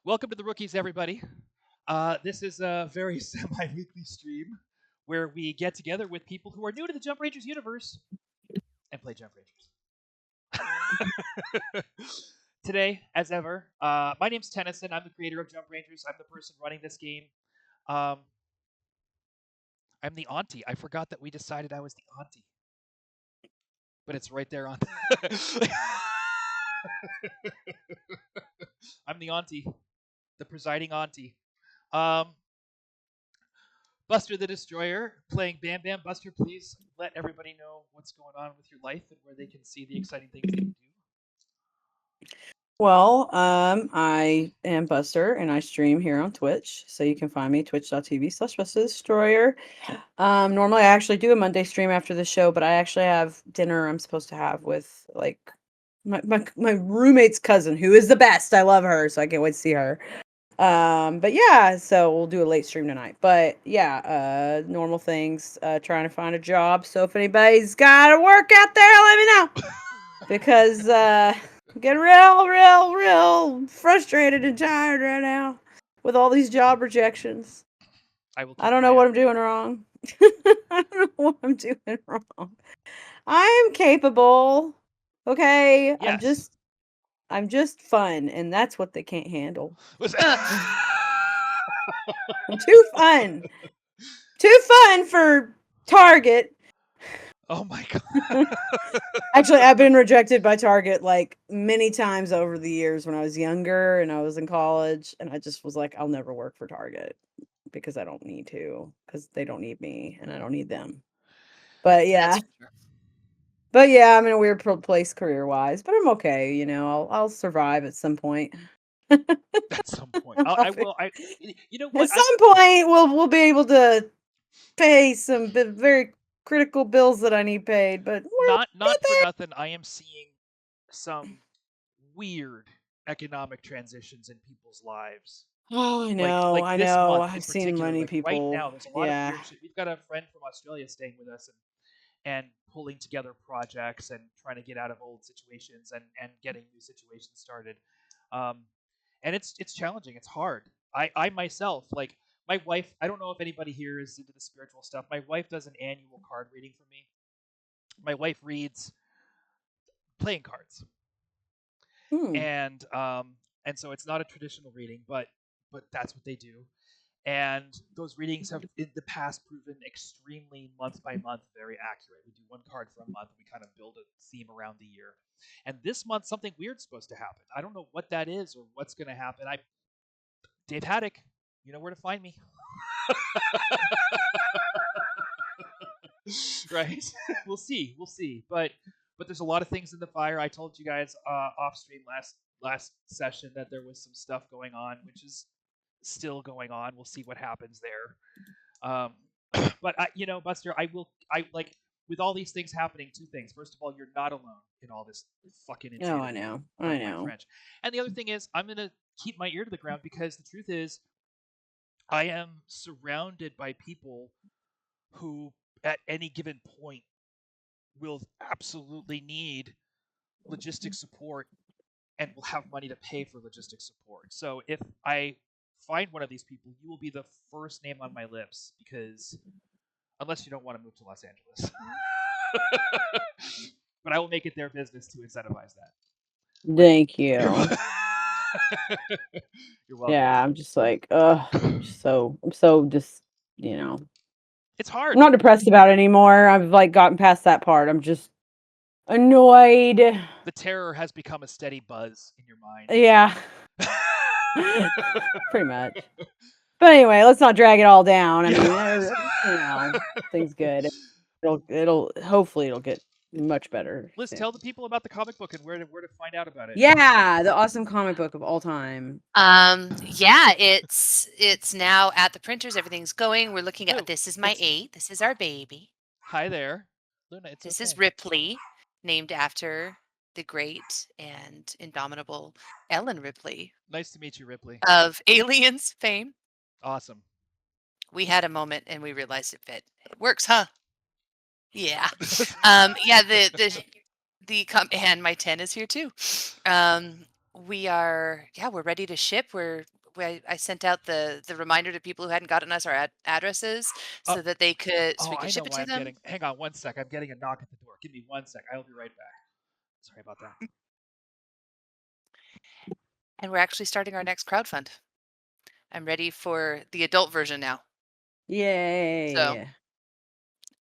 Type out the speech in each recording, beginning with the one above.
Welcome to the rookies, everybody. This is a very semi-weekly stream where we get together with people who are new to the Jump Rangers universe and play Jump Rangers. Today, as ever, my name's Tennyson. I'm the creator of Jump Rangers. I'm the person running this game. Um, I'm the auntie. I forgot that we decided I was the auntie, but it's right there on. I'm the auntie, the presiding auntie. Um, Buster the Destroyer playing Bam Bam. Buster, please let everybody know what's going on with your life and where they can see the exciting things that you do. Well, I am Buster and I stream here on Twitch. So you can find me twitch.tv/BusterDestroyer. Normally I actually do a Monday stream after the show, but I actually have dinner I'm supposed to have with like my roommate's cousin, who is the best. I love her, so I can't wait to see her. But yeah, so we'll do a late stream tonight. But yeah, normal things, trying to find a job. So if anybody's got a work out there, let me know. Because I'm getting real frustrated and tired right now with all these job rejections. I will I keep don't an know eye what out. I'm doing wrong. I don't know what I'm doing wrong. I am capable. Okay, Yes. I'm just fun, and that's what they can't handle. I'm too fun. Too fun for Target. Oh my god. Actually, I've been rejected by Target like many times over the years when I was younger and I was in college, and I just was like, I'll never work for Target because I don't need to, because they don't need me and I don't need them. But That's yeah, for sure. I'm in a weird place career wise, but I'm okay. I'll survive at some point. At some point, I'll I fi- will. You know At what? some point, we'll be able to pay some very critical bills that I need paid, but we'll Not get for there. nothing. I am seeing some weird economic transitions in people's lives. Oh, Like I this know. month in I've seen particular. many Like right people. now, there's a lot of Yeah. weird shit. We've got a friend from Australia staying with us, and pulling together projects and trying to get out of old situations and getting new situations started. Um, and it's challenging. It's hard. I myself, like my wife, I don't know if anybody here is into the spiritual stuff. My wife does an annual card reading for me. My wife reads playing cards, Hmm. and so it's not a traditional reading, but that's what they do. And those readings have in the past proven extremely month by month very accurate. We do one card for a month, we kind of build a theme around the year. And this month something weird's supposed to happen. I don't know what that is or what's going to happen. I Dave Haddock, you know where to find me. Right. We'll see, but there's a lot of things in the fire. I told you guys off stream last session that there was some stuff going on, which is still going on. We'll see what happens there. But Buster, I like with all these things happening. Two things. First of all, you're not alone in all this fucking Oh, I insanity. know. I Pardon my know. French. And the other thing is, I'm gonna keep my ear to the ground because the truth is, I am surrounded by people who, at any given point, will absolutely need logistic support and will have money to pay for logistic support. So if I find one of these people, you will be the first name on my lips because unless you don't want to move to Los Angeles. But I will make it their business to incentivize that. But Thank you. you're welcome. Yeah, I'm just like, I'm so just, you know, It's I'm hard. not depressed about it anymore. I've like gotten past that part. I'm just annoyed. The terror has become a steady buzz in your mind. Yeah, pretty much. But anyway, let's not drag it all down. I mean, things good. Hopefully it'll get much better Liz, soon. tell the people about the comic book and where to find out about it. Yeah, the awesome comic book of all time. Yeah, it's now at the printers. Everything's going. We're looking Oh, at this is my 8. This is our baby. Hi there, Luna. It's This okay. is Ripley, named after the great and indomitable Ellen Ripley Nice to meet you, Ripley. of Aliens fame. Awesome. We had a moment and we realized it fit. It works, huh? Yeah. Yeah, and my 10 is here too. Um we're ready to ship. I sent out the reminder to people who hadn't gotten us our addresses Uh, so that so oh, we could I know ship it why to I'm them. getting. Hang on one sec. I'm getting a knock at the door. Give me 1 sec. I'll be right back. Sorry about that. And we're actually starting our next crowdfund. I'm ready for the adult version now. So, Yay.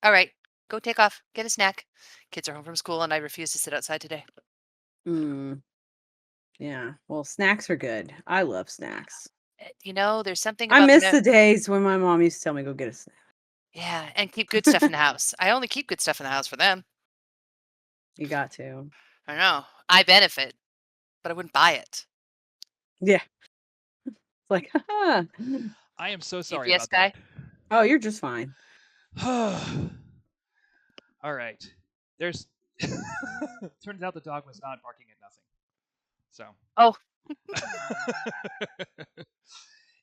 all right, go take off, get a snack. Kids are home from school and I refuse to sit outside today. Mm, yeah. Well, snacks are good. I love snacks. There's something I about miss the days when my mom used to tell me go get a snack. yeah, and keep good stuff in the house. I only keep good stuff in the house for them. You got to. I know. I benefit, but I wouldn't buy it. Yeah. It's like, haha. I am so sorry UPS about that. guy. Oh, you're just fine. All right. There's. Turns out the dog was not barking at nothing. So. Oh,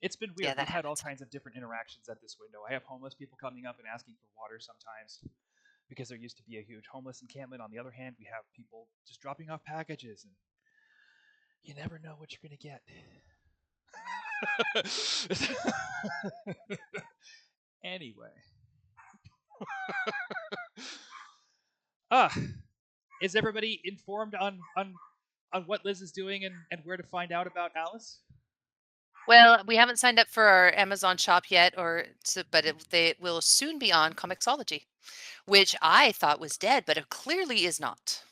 It's been weird. yeah, We've that had all happens. kinds of different interactions at this window. I have homeless people coming up and asking for water sometimes because there used to be a huge homeless encampment. On the other hand, we have people just dropping off packages, and you never know what you're going to get. Anyway. Ah, is everybody informed on what Liz is doing and where to find out about Alice? Well, we haven't signed up for our Amazon shop yet, but they will soon be on Comixology, which I thought was dead, but it clearly is not.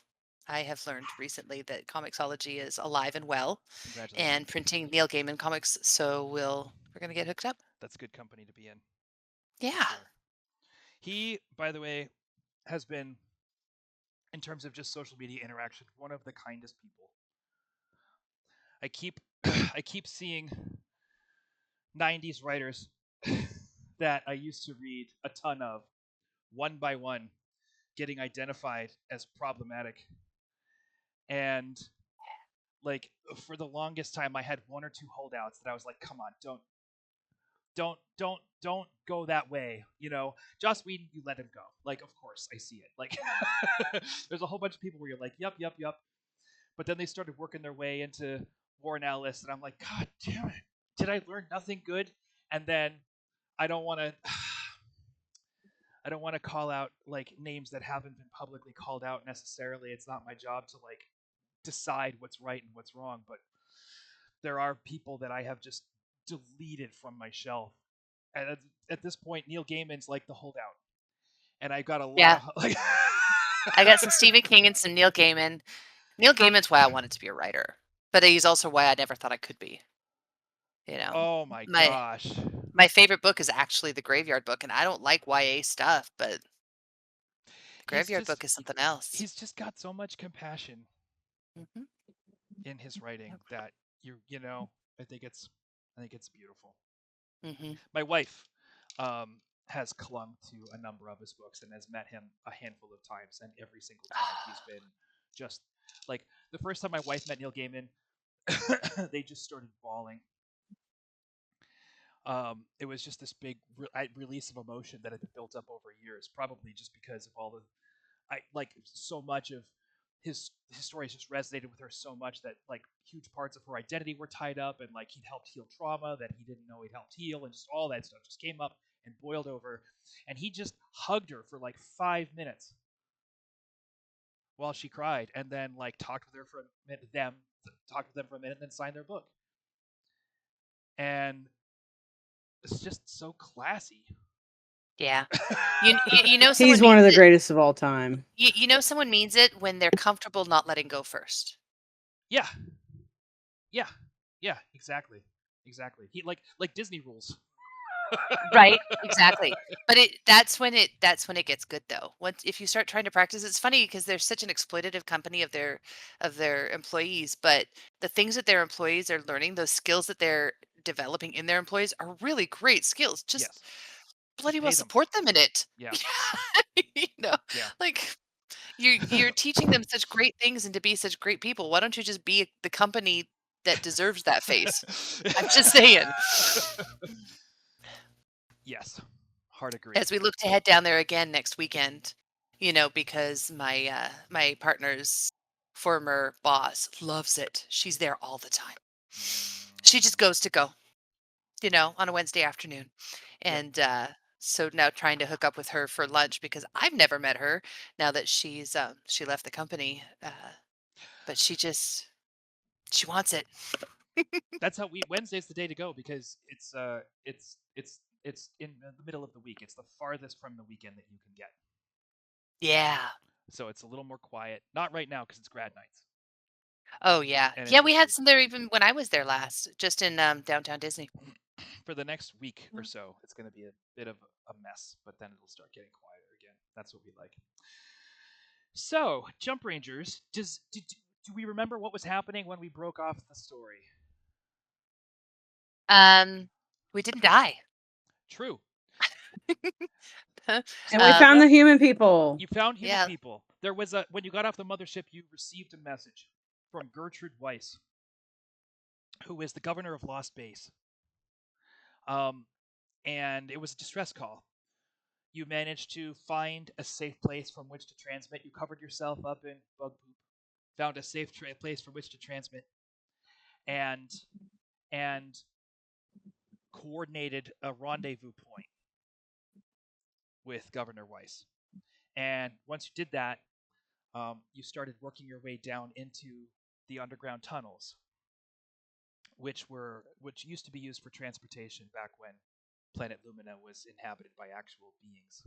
I have learned recently that Comixology is alive and well Congratulations. and printing Neil Gaiman comics, so we're gonna get hooked up. That's good company to be in. Yeah. Sure. He, by the way, has been, in terms of just social media interaction, one of the kindest people. I keep I keep seeing 90s writers that I used to read a ton of, one by one, getting identified as problematic. And like for the longest time I had one or two holdouts that I was like, come on, don't go that way. Joss Whedon, you let him go. Like, of course I see it. Like there's a whole bunch of people where you're like, yep, yep, yep. But then they started working their way into Warren Ellis, and I'm like, God damn it. Did I learn nothing good? And then I don't want to I don't want to call out like names that haven't been publicly called out necessarily. It's not my job to like decide what's right and what's wrong, but there are people that I have just deleted from my shelf. And at this point, Neil Gaiman's like the holdout, and I got a lot Yeah. of like. I got some Stephen King and some Neil Gaiman. Neil Gaiman's why I wanted to be a writer, but he's also why I never thought I could be. Oh my My gosh. my favorite book is actually The Graveyard Book, and I don't like YA stuff, but The He's Graveyard just Book is something else. he's just got so much compassion Mhm. in his writing Yep. that I think it's beautiful. Mhm. My wife has clung to a number of his books and has met him a handful of times, and every single time he's been just like the first time my wife met Neil Gaiman, they just started bawling. It was just this big release of emotion that had been built up over years, probably just because of all the I like so much of his stories just resonated with her so much that like huge parts of her identity were tied up, and like he'd helped heal trauma that he didn't know he'd helped heal, and just all that stuff just came up and boiled over, and he just hugged her for like 5 minutes while she cried, and then like talked with her for a minute, talked with them for a minute, and then signed their book, and it's just so classy. Yeah. You know someone He's one means of the it. greatest of all time. You know someone means it when they're comfortable not letting go first. Yeah, yeah, yeah, exactly. He like Disney rules. Right, exactly. But that's when it gets good though. Once if you start trying to practice, it's funny because they're such an exploitative company of their employees, but the things that their employees are learning, those skills that they're developing in their employees are really great skills. Just Yes, just bloody well pay them. support them in it. Yeah, You know, yeah. like you're teaching them such great things and to be such great people. Why don't you just be the company that deserves that face? I'm just saying. Yes, hard agree. As we look to head down there again next weekend, because my partner's former boss, loves it. She's there all the time. Mm. She just goes to go, on a Wednesday afternoon. Yep. And so now trying to hook up with her for lunch because I've never met her now that she left the company. But she wants it. That's how Wednesday's the day to go because it's in the middle of the week. It's the farthest from the weekend that you can get. Yeah. So it's a little more quiet. Not right now because it's grad nights. Oh yeah. And Yeah, it's we just had like some there even when I was there last, just in downtown Disney. for the next week or so, it's going to be a bit of a mess, but then it'll start getting quieter again. That's what we like. So, Jump Rangers, do we remember what was happening when we broke off the story? We didn't die. True. And we found the human people. You found human Yeah. people. There was when you got off the mothership, you received a message from Gertrude Weiss, who is the governor of Lost Base. And it was a distress call. You managed to find a safe place from which to transmit. You covered yourself up in bug poop, found a safe place from which to transmit, and coordinated a rendezvous point with Governor Weiss. And once you did that, you started working your way down into the underground tunnels, which used to be used for transportation back when planet Lumina was inhabited by actual beings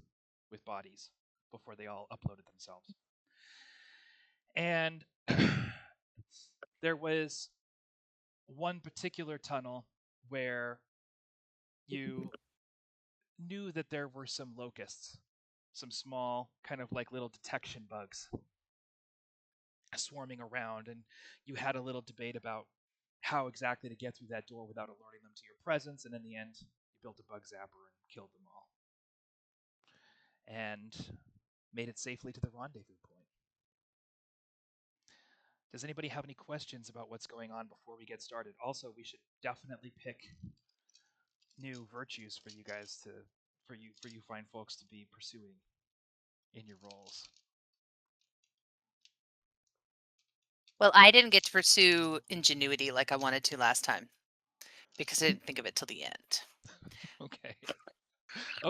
with bodies before they all uploaded themselves. And there was one particular tunnel where you knew that there were some locusts, some small, kind of like little detection bugs swarming around, and you had a little debate about how exactly to get through that door without alerting them to your presence, and in the end, you built a bug zapper and killed them all. And made it safely to the rendezvous point. Does anybody have any questions about what's going on before we get started? Also, we should definitely pick new virtues for you guys for you fine folks to be pursuing in your roles. Well, I didn't get to pursue ingenuity like I wanted to last time because I didn't think of it till the end. Okay.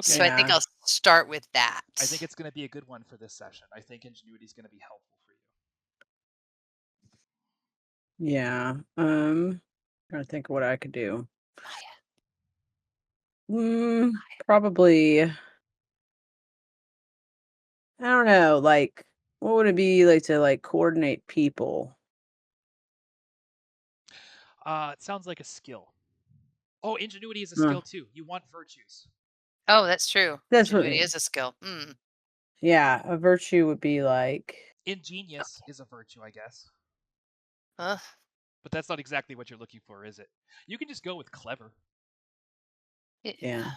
So I think Yeah. I'll start with that. I think it's going to be a good one for this session. I think ingenuity is going to be helpful for you. Yeah. Trying to think of what I could do. Probably. I don't know. Like, what would it be like to coordinate people? It sounds like a skill. Oh, ingenuity is a Huh. skill too. You want virtues. Oh, that's true. That's Ingenuity what. is a skill. Yeah, a virtue would be like. Ingenious is a virtue, I guess. Ugh. But that's not exactly what you're looking for, is it? You can just go with clever. Yeah.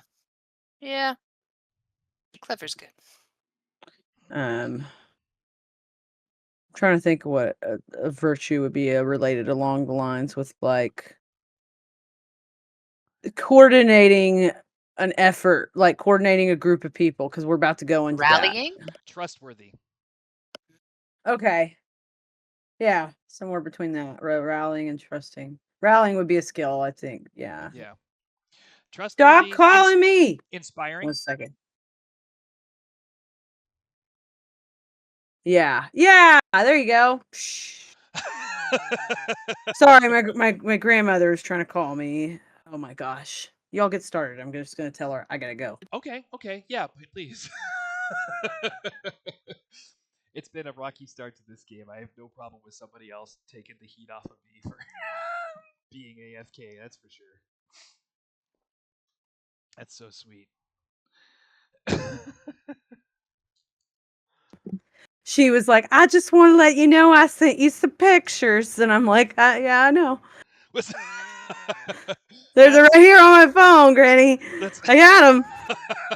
Yeah. Clever's good. Trying to think of what a virtue would be related along the lines with like coordinating an effort, like coordinating a group of people, because we're about to go into Rallying? Trustworthy. that. Okay. Yeah, somewhere between that, rallying and trusting. Rallying would be a skill, I think. Yeah. Yeah. Stop Trustworthy. calling me. Inspiring. 1 second. Yeah. Yeah. There you go. Sorry, my grandmother is trying to call me. Oh my gosh. Y'all get started. I'm just gonna tell her I gotta go. Okay. Yeah, please. It's been a rocky start to this game. I have no problem with somebody else taking the heat off of me for being AFK, that's for sure. That's so sweet. She was like, I just want to let you know I sent you some pictures. And I'm like, yeah, I know. They're right here on my phone, Granny. I got them.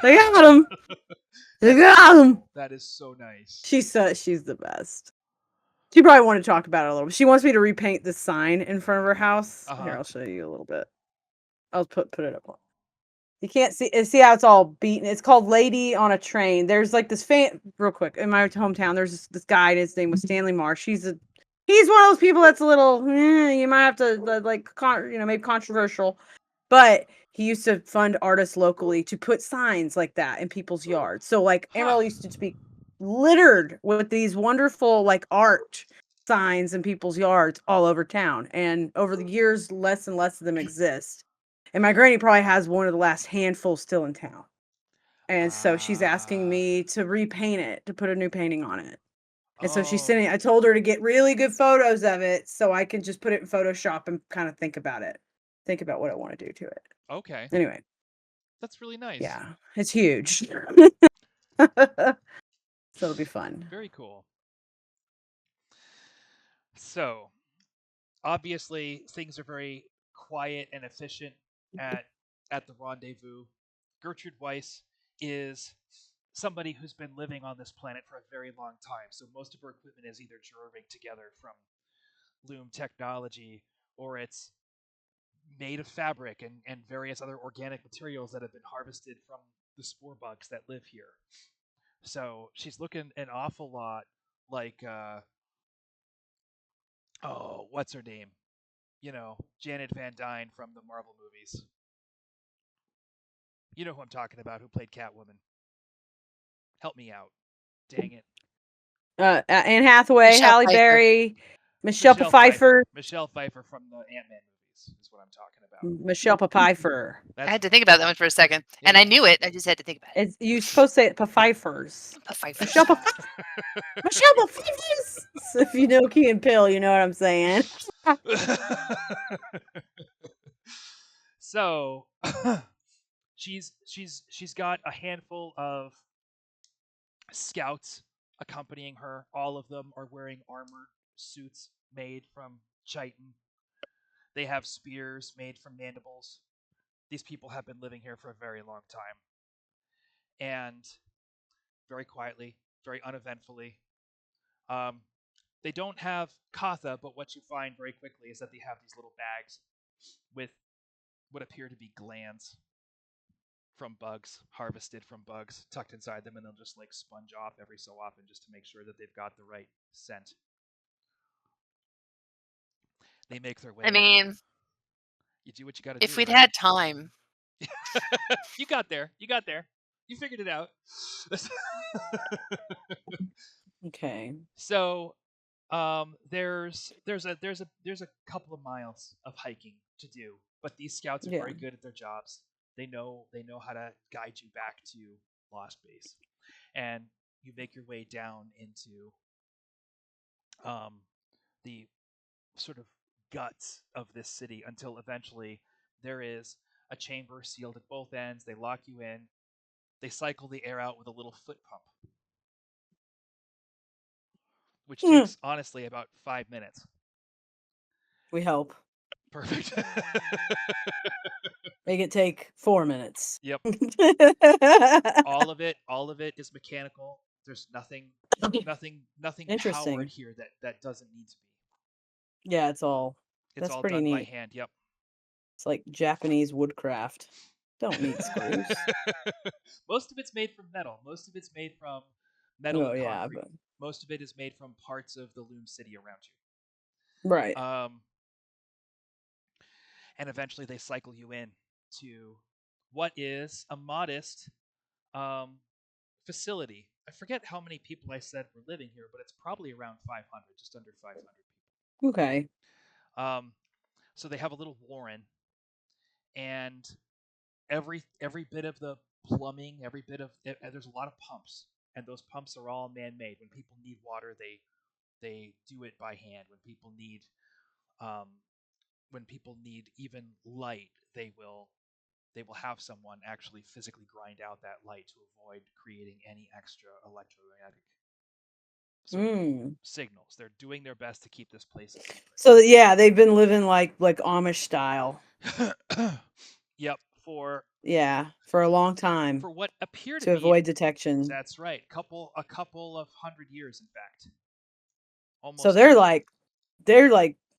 I got them. I got them. That is so nice. She's the best. She probably wanted to talk about it a little bit. She wants me to repaint the sign in front of her house. Here, I'll show you a little bit. I'll put it up. You can't see how it's all beaten. It's called Lady on a Train. There's like this fan real quick in my hometown. There's this guy. His name was Stanley Marsh. He's a he's one of those people that's a little, you might have to maybe controversial, but he used to fund artists locally to put signs like that in people's yards. So like Huh. Amarillo used to be littered with these wonderful like art signs in people's yards all over town. And over the years, less and less of them exist. And my granny probably has one of the last handful still in town. And so she's asking me to repaint it, to put a new painting on it. And so she's Oh, I told her to get really good photos of it so I can just put it in Photoshop and kind of think about it. Think about what I want to do to it. okay. Anyway, That's really nice. yeah, it's huge. So it'll be fun. Very cool. So, obviously, things are very quiet and efficient at the rendezvous. Gertrude Weiss is somebody who's been living on this planet for a very long time. So most of her equipment is either derivative together from Lume technology or it's made of fabric and various other organic materials that have been harvested from the spore bugs that live here. So she's looking an awful lot like oh, what's her name? You know, Janet Van Dyne from the Marvel movies. You know who I'm talking about, who played Catwoman. Help me out. Dang it. Anne Hathaway, Michelle Halle Pfeiffer. Berry, Michelle Pfeiffer, Michelle Pfeiffer from the Ant-Man movies is what I'm talking about. Michelle Pfeiffer. I That's had to think about that one for a second, and yeah. I knew it. I just had to think about it. It's you supposed to say it Pfeiffers. Pfeiffer. Michelle Michelle Pfeiffers. If you know Key and Peele, you know what I'm saying. So she's got a handful of scouts accompanying her. All of them are wearing armored suits made from chitin. They have spears made from mandibles. These people have been living here for a very long time. And very quietly, very uneventfully. Um, they don't have katha, but what you find very quickly is that they have these little bags with what appear to be glands from bugs, harvested from bugs, tucked inside them, and they'll just like sponge off every so often just to make sure that they've got the right scent. They make their way I in. mean, You do what you got to if do, we'd right? had time, You got there. You got there. You figured it out. Okay. So, there's a couple of miles of hiking to do, but these scouts are Yeah. very good at their jobs. They know how to guide you back to Lost Base, and you make your way down into the sort of guts of this city until eventually there is a chamber sealed at both ends. They lock you in. They cycle the air out with a little foot pump, which takes honestly about 5 minutes. We hope. Perfect. Make it take 4 minutes. Yep. All of it is mechanical. There's nothing powered Interesting. here that doesn't need to be. Yeah, it's all It's that's all pretty done by neat. hand. Yep. It's like Japanese woodcraft. Don't need screws. Most of it's made from metal. Most of it's made from metal Oh and yeah, concrete. but Most of it is made from parts of the Loom City around right. you. And eventually they cycle you in to what is a modest facility. I forget how many people I said were living here, but it's probably around 500, just under 500 people. Okay. So they have a little warren, and every bit of the plumbing, every bit of there's a lot of pumps, and those pumps are all man-made. When people need water, they do it by hand. Um, when people need even light, they will have someone actually physically grind out that light to avoid creating any extra electromagnetic sort of Mm. signals. They're doing their best to keep this place a secret. So yeah, they've been living like Amish style. Yep, for a long time what appear to to be avoid detection. that's right, a couple of 100 years, in fact. So Almost 200.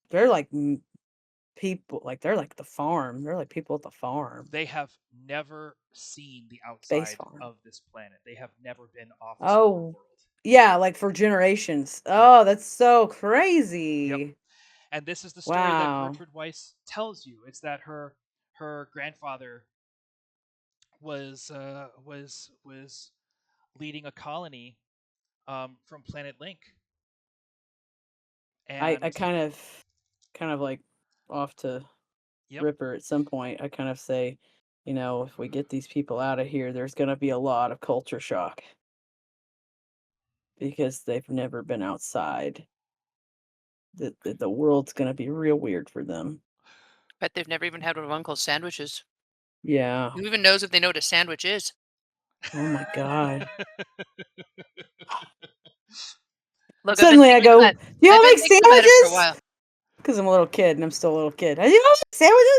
they're like people, like they're like the farm. They're like people at the farm, They have never seen the base outside farm. of this planet. They have never been off the spore Oh, world. Yeah, like for generations. Oh, that's so crazy. And this is the story that Wow. Gertrude Weiss tells you. It's that her grandfather was leading a colony from Planet Link, I and kind of like off to yep, Ripper at some point. I kind of say, if we get these people out of here, there's going to be a lot of culture shock because they've never been outside. The world's going to be real weird for them. Bet they've never even had one of Uncle's sandwiches. Yeah. Who even knows if they know what a sandwich is? Oh my God. Look, I've been Suddenly I thinking go, about do y'all I've been make thinking about it for a sandwiches? while. Because I'm a little kid and I'm still a little kid. Do y'all make sandwiches?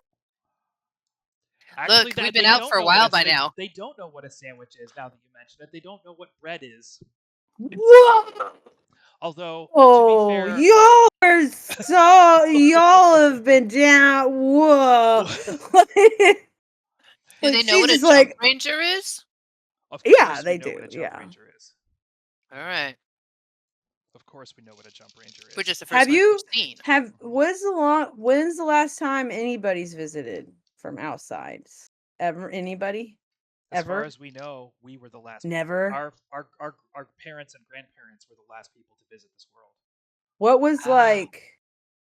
actually, Look, we've that been they out don't for a know what while by now. they don't know what a sandwich is. Now that you mention it, they don't know what bread is. Whoa! Although, to be Oh, fair, y'all are so y'all have been down. Whoa! Do Like they know what a she's just jump like, ranger is? of yeah, course we they know do. what a jump Yeah. ranger is. All right. Of course we know what a jump ranger We're is. just the first Have ones we've you seen. have Mhm. when's the last time anybody's visited from outside? Ever anybody? As far Ever? as we know, we were the last people. Never. Our parents and grandparents were the last people to visit this world. What was Wow. like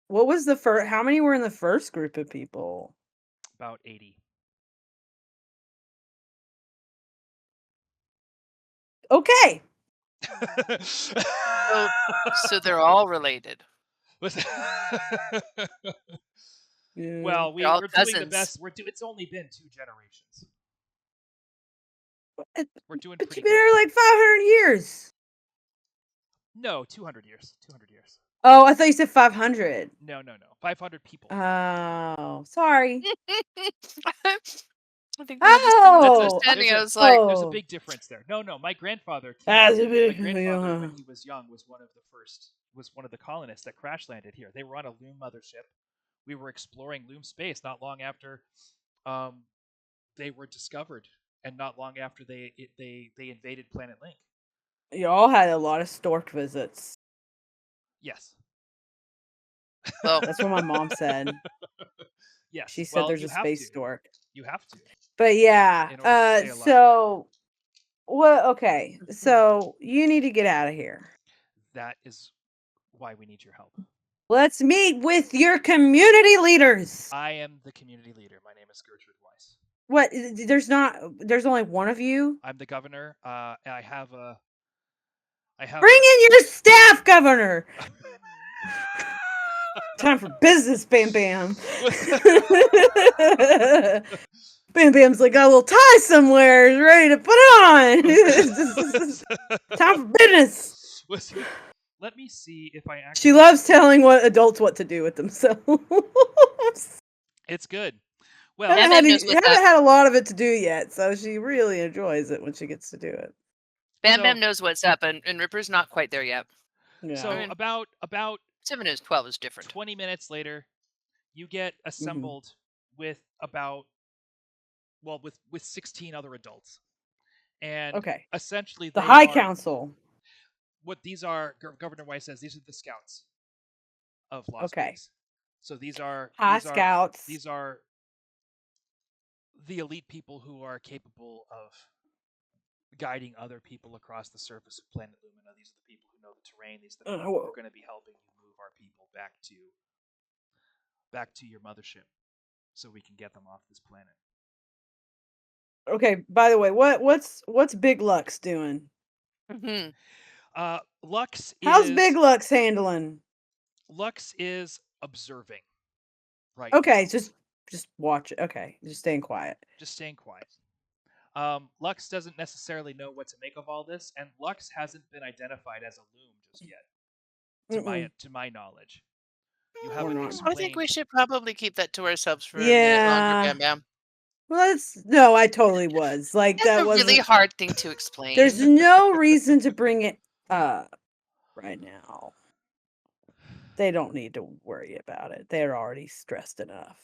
what was the first how many were in the first group of people? About 80. Okay. So they're all related. Yeah. Well, They're all we're doing the cousins. best. It's only been 2 generations. But We're doing but pretty you've been good. here like 500 years. No, 200 years. 200 years. Oh, I thought you said 500. No, no, no. 500 people. Oh, sorry. I think we had the same Oh, misunderstanding. I was like, there's a oh. big difference there. No, no. My grandfather came. That's a My bit, grandfather, yeah. when he was young, was one of the colonists that crash landed here. They were on a Lume mothership. We were exploring Lume space not long after um, they were discovered, and not long after they invaded Planet Link. Y'all had a lot of stork visits. Yes. well, That's what my mom said. Yes. She said Well, there's you a have to. space stork. You have to But yeah, in order to stay alive. so well, okay. So you need to get out of here. That is why we need your help. Let's meet with your community leaders. I am the community leader. My name is Gertrude Weiss. What? There's only one of you? I'm the governor. I have a. Bring in your staff, governor. Time for business, Bam Bam. Bam Bam's like, got a little tie somewhere, is ready to put it on. Time for business. Let me see if I actually. She loves telling adults what to do with themselves. It's good. Well, Bam Bam knows what's haven't up. had a lot of it to do yet, so she really enjoys it when she gets to do it. Bam Bam knows what's up, and Ripper's not quite there yet. Yeah. So I mean, about 7 is 12 is different. 20 minutes later, you get assembled with with 16 other adults, and Okay. essentially The they High are Council. what these are. Governor Weiss says these are the scouts of Las Okay. Vegas. So these are High Scouts. these are the elite people who are capable of guiding other people across the surface of planet Lumina. These are the people who know the terrain. These are the people who are going to be helping you move our people back to your mothership, so we can get them off this planet. Okay. By the way, what's Big Lux doing? Mm-hmm. Lux How's Big Lux handling? is observing right Okay, now. just watch it. Okay, just staying quiet. Just staying quiet. Lux doesn't necessarily know what to make of all this, and Lux hasn't been identified as a Lume just yet, to my knowledge. You haven't not. explained. I think we should probably keep that to ourselves for a minute longer, Yeah. Bam Bam. Well, no, I totally was like That's that a really wasn't. hard thing to explain. There's no reason to bring it up right now. They don't need to worry about it. They're already stressed enough.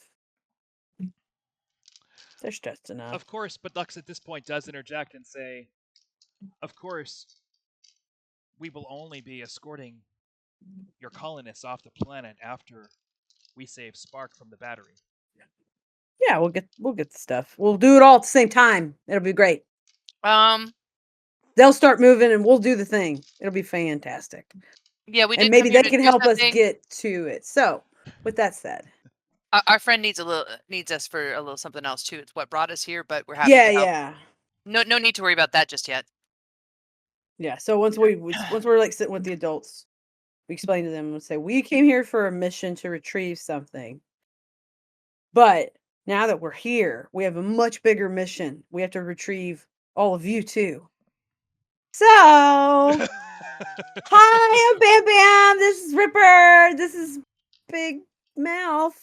They're stressed enough. Of course, but Lux at this point does interject and say, of course, we will only be escorting your colonists off the planet after we save Spark from the battery. Yeah, we'll get the stuff. We'll do it all at the same time. It'll be great. They'll start moving and we'll do the thing. It'll be fantastic. Yeah, we did And maybe come here they to can do help us something. get to it. So, with that said, Our friend needs us for a little something else too. It's what brought us here, but we're happy yeah, to help. yeah, No need to worry about that just yet. yeah. So once we're like sitting with the adults, we explain to them and say we came here for a mission to retrieve something, but now that we're here, we have a much bigger mission. We have to retrieve all of you too. So, hi, I'm Bam Bam. This is Ripper. This is Big Mouth.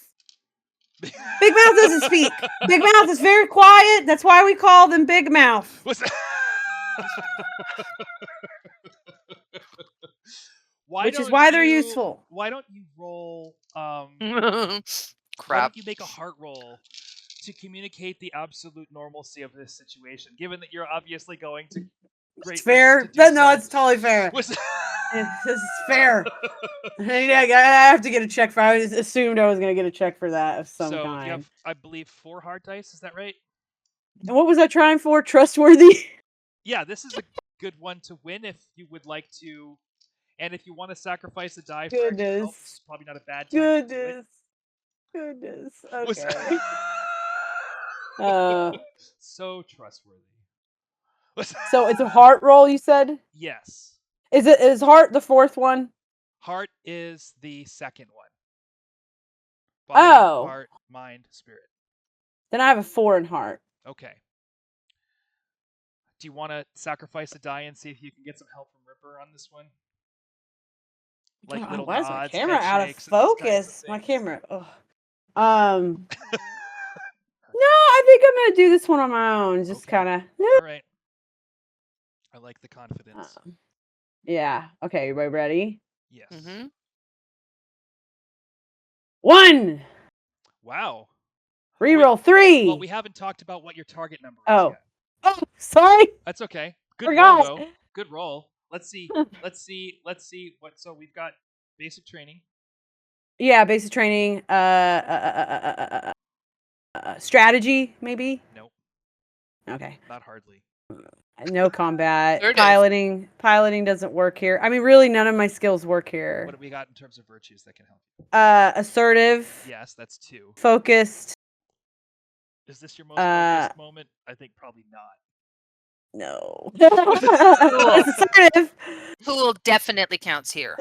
Big Mouth doesn't speak. Big Mouth is very quiet. That's why we call them Big Mouth. What's that? Which is why they're useful. Why don't you roll? Why Crap. don't you make a heart roll to communicate the absolute normalcy of this situation, given that you're obviously going to great It's fair. lengths to do No, so. it's totally fair. What's that? This is fair. I have to get a check for. I assumed I was going to get a check for that of some So kind. you have, I believe, 4 hard dice. Is that right? And what was I trying for? Trustworthy. Yeah, this is a good one to win if you would like to, and if you want to sacrifice a die for extra help, it's probably not a bad time to do it. Goodness. What's Okay. so trustworthy. So it's a heart roll, you said? Yes. Is heart the fourth one? Heart is the second one. Body, heart, mind, spirit. Then I have a 4 in heart. Okay. Do you want to sacrifice a die and see if you can get some help from Ripper on this one? Like little why is nods, my camera out of headshakes, and those kinds of focus? My things. camera. Ugh. No, I think I'm gonna do this one on my own. Just Okay. kind of. All right. I like the confidence. Yeah. Okay. Everybody ready? Yes. Mm-hmm. 1. Wow. Reroll 3. Well, we haven't talked about what your target number is Oh. yet. Oh, sorry. That's okay. Good Forgot. roll, though. Good roll. Let's see. Let's see what. So we've got basic training. Yeah, basic training. Strategy, maybe. Nope. Okay. Not hardly. No combat. Assertive. Piloting doesn't work here. I mean, really, none of my skills work here. What do we got in terms of virtues that can help you? Assertive. Yes, that's 2. Focused. Is this your most focused moment? I think probably not. No. Cool. Assertive. Cool definitely counts here.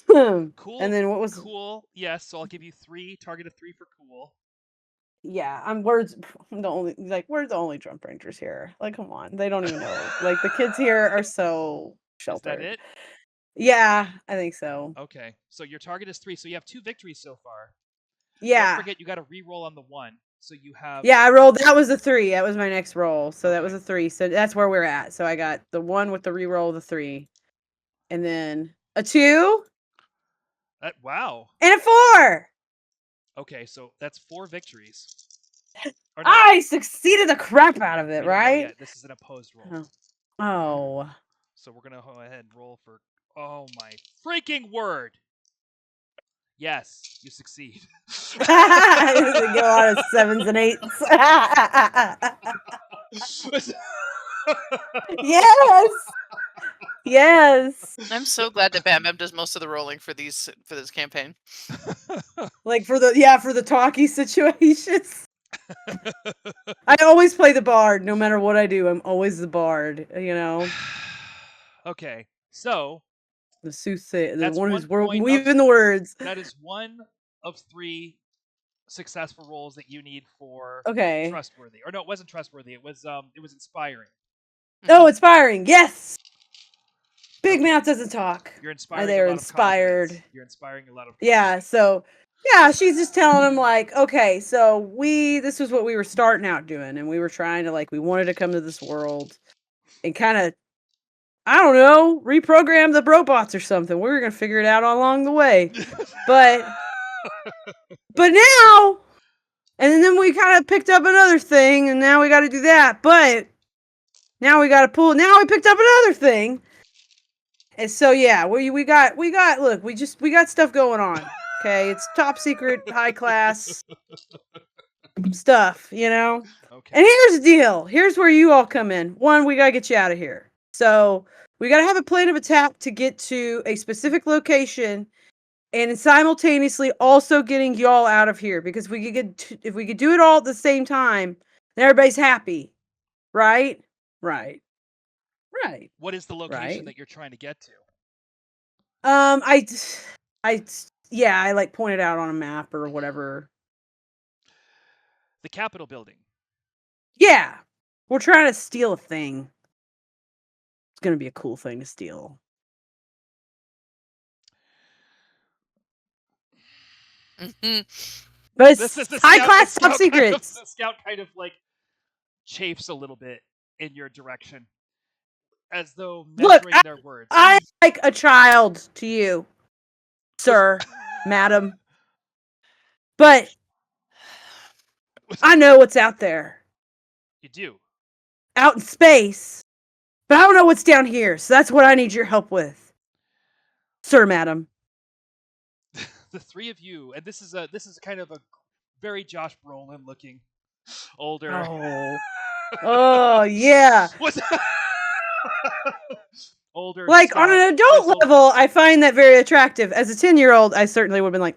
Cool. And then what was cool? Yes, so I'll give you 3. Target of 3 for cool. Yeah, we're the only Trump Rangers here. Like, come on, they don't even know. Like, the kids here are so sheltered. Is that it? Yeah, I think so. Okay, so your target is 3, so you have 2 victories so far. Yeah. Don't forget, you got to re-roll on the 1, so you have. Yeah, I rolled. That was a 3. That was my next roll. So that was a 3. So that's where we're at. So I got the 1 with the re-roll of the 3, and then a 2. Wow. And a 4. Okay, so that's 4 victories. No. I succeeded the crap out of it, right? This is an opposed roll. Oh. So we're gonna go ahead and roll for. Oh my freaking word! Yes, you succeed. Get a lot of 7s and 8s. Yes. Yes. I'm so glad that Bam Bam does most of the rolling for this campaign. Like for the talkie situations. I always play the bard, no matter what I do. I'm always the bard, you know. Okay, so the soothsayer, the one who's weaving the words. That is 1 of 3 successful rolls that you need for trustworthy. Or no, it wasn't trustworthy. It was inspiring. Oh, inspiring! Yes. Big Mouth doesn't talk. You're inspiring. They're inspired. You're inspiring a lot of. Yeah. So. Yeah, she's just telling him like, okay, so this was what we were starting out doing, and we were trying to we wanted to come to this world and kind of, I don't know, reprogram the robots or something. We were gonna figure it out along the way, but now, and then we kind of picked up another thing, and now we got to do that, but now we got to pull. Now we picked up another thing, And so yeah, we got look, we got stuff going on. Okay, it's top secret, high class stuff, you know. Okay. And here's the deal. Here's where you all come in. One, we gotta get you out of here. So we gotta have a plan of attack to get to a specific location, and simultaneously also getting y'all out of here. Because if we could do it all at the same time, then everybody's happy, right? Right. Right. What is the location Right. that you're trying to get to? I yeah, I like pointed out on a map or whatever. The Capitol building. Yeah. We're trying to steal a thing. It's going to be a cool thing to steal. Mhm. But it's This is the high scout. class The top scout kind of, secrets. the scout kind of like chafes a little bit in your direction, as though Look, measuring their words. I'm like a child to you, sir, madam. But I know what's out there, You do. out in space. But I don't know what's down here, so that's what I need your help with, sir, madam. The three of you, and this is kind of a very Josh Brolin looking older. Oh yeah. What's older Like on stout, an adult grizzled. level, I find that very attractive. As a 10-year-old, I certainly would have been like,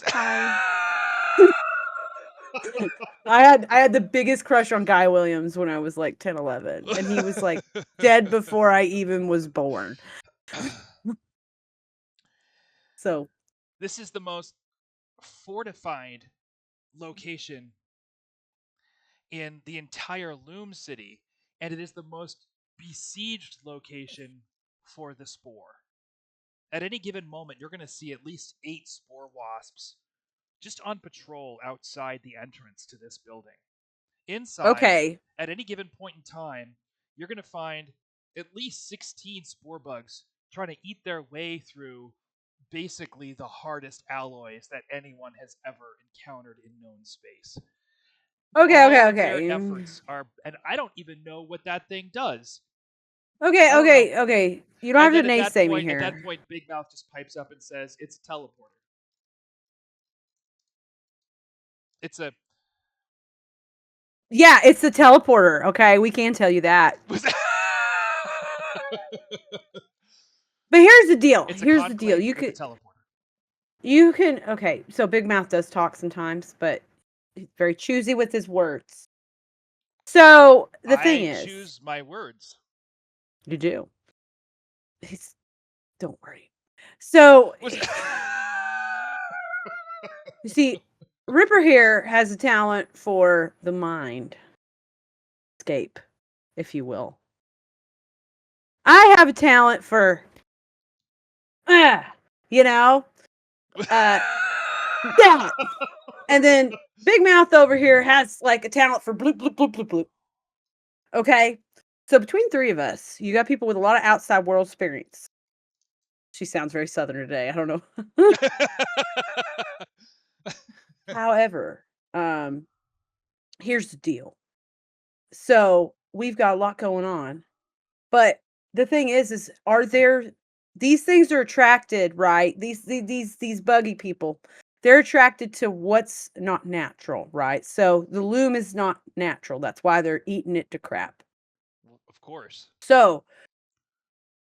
hi. I had the biggest crush on Guy Williams when I was like 10, 11. And he was like dead before I even was born. So This is the most fortified location in the entire Lume city, and it is the most besieged location for the spore. At any given moment, you're going to see at least 8 spore wasps just on patrol outside the entrance to this building. Inside, okay. at any given point in time, you're going to find at least 16 spore bugs trying to eat their way through basically the hardest alloys that anyone has ever encountered in known space. All of their Okay. efforts are, and I don't even know what that thing does. Okay, I don't know. okay. You don't And have then to naysay me at here. that point, Big Mouth just pipes up and says, "It's a teleporter. It's a." Yeah, it's the teleporter. Okay, we can tell you that. But here's the deal. It's a Here's the deal. conclave with a teleporter. You can okay, so Big Mouth does talk sometimes, but he's very choosy with his words. So the thing I is, choose my words. you do. He's don't worry. So you see, Ripper here has a talent for the mind escape, if you will. I have a talent for you know, that. And then Big Mouth over here has like a talent for bloop bloop bloop bloop bloop. Okay? So between three of us, you got people with a lot of outside world experience. She sounds very southern today. I don't know. However, here's the deal. So we've got a lot going on. But the thing is are there these things are attracted, right? These buggy people. They're attracted to what's not natural, right? So the loom is not natural. That's why they're eating it to crap. Of course. So,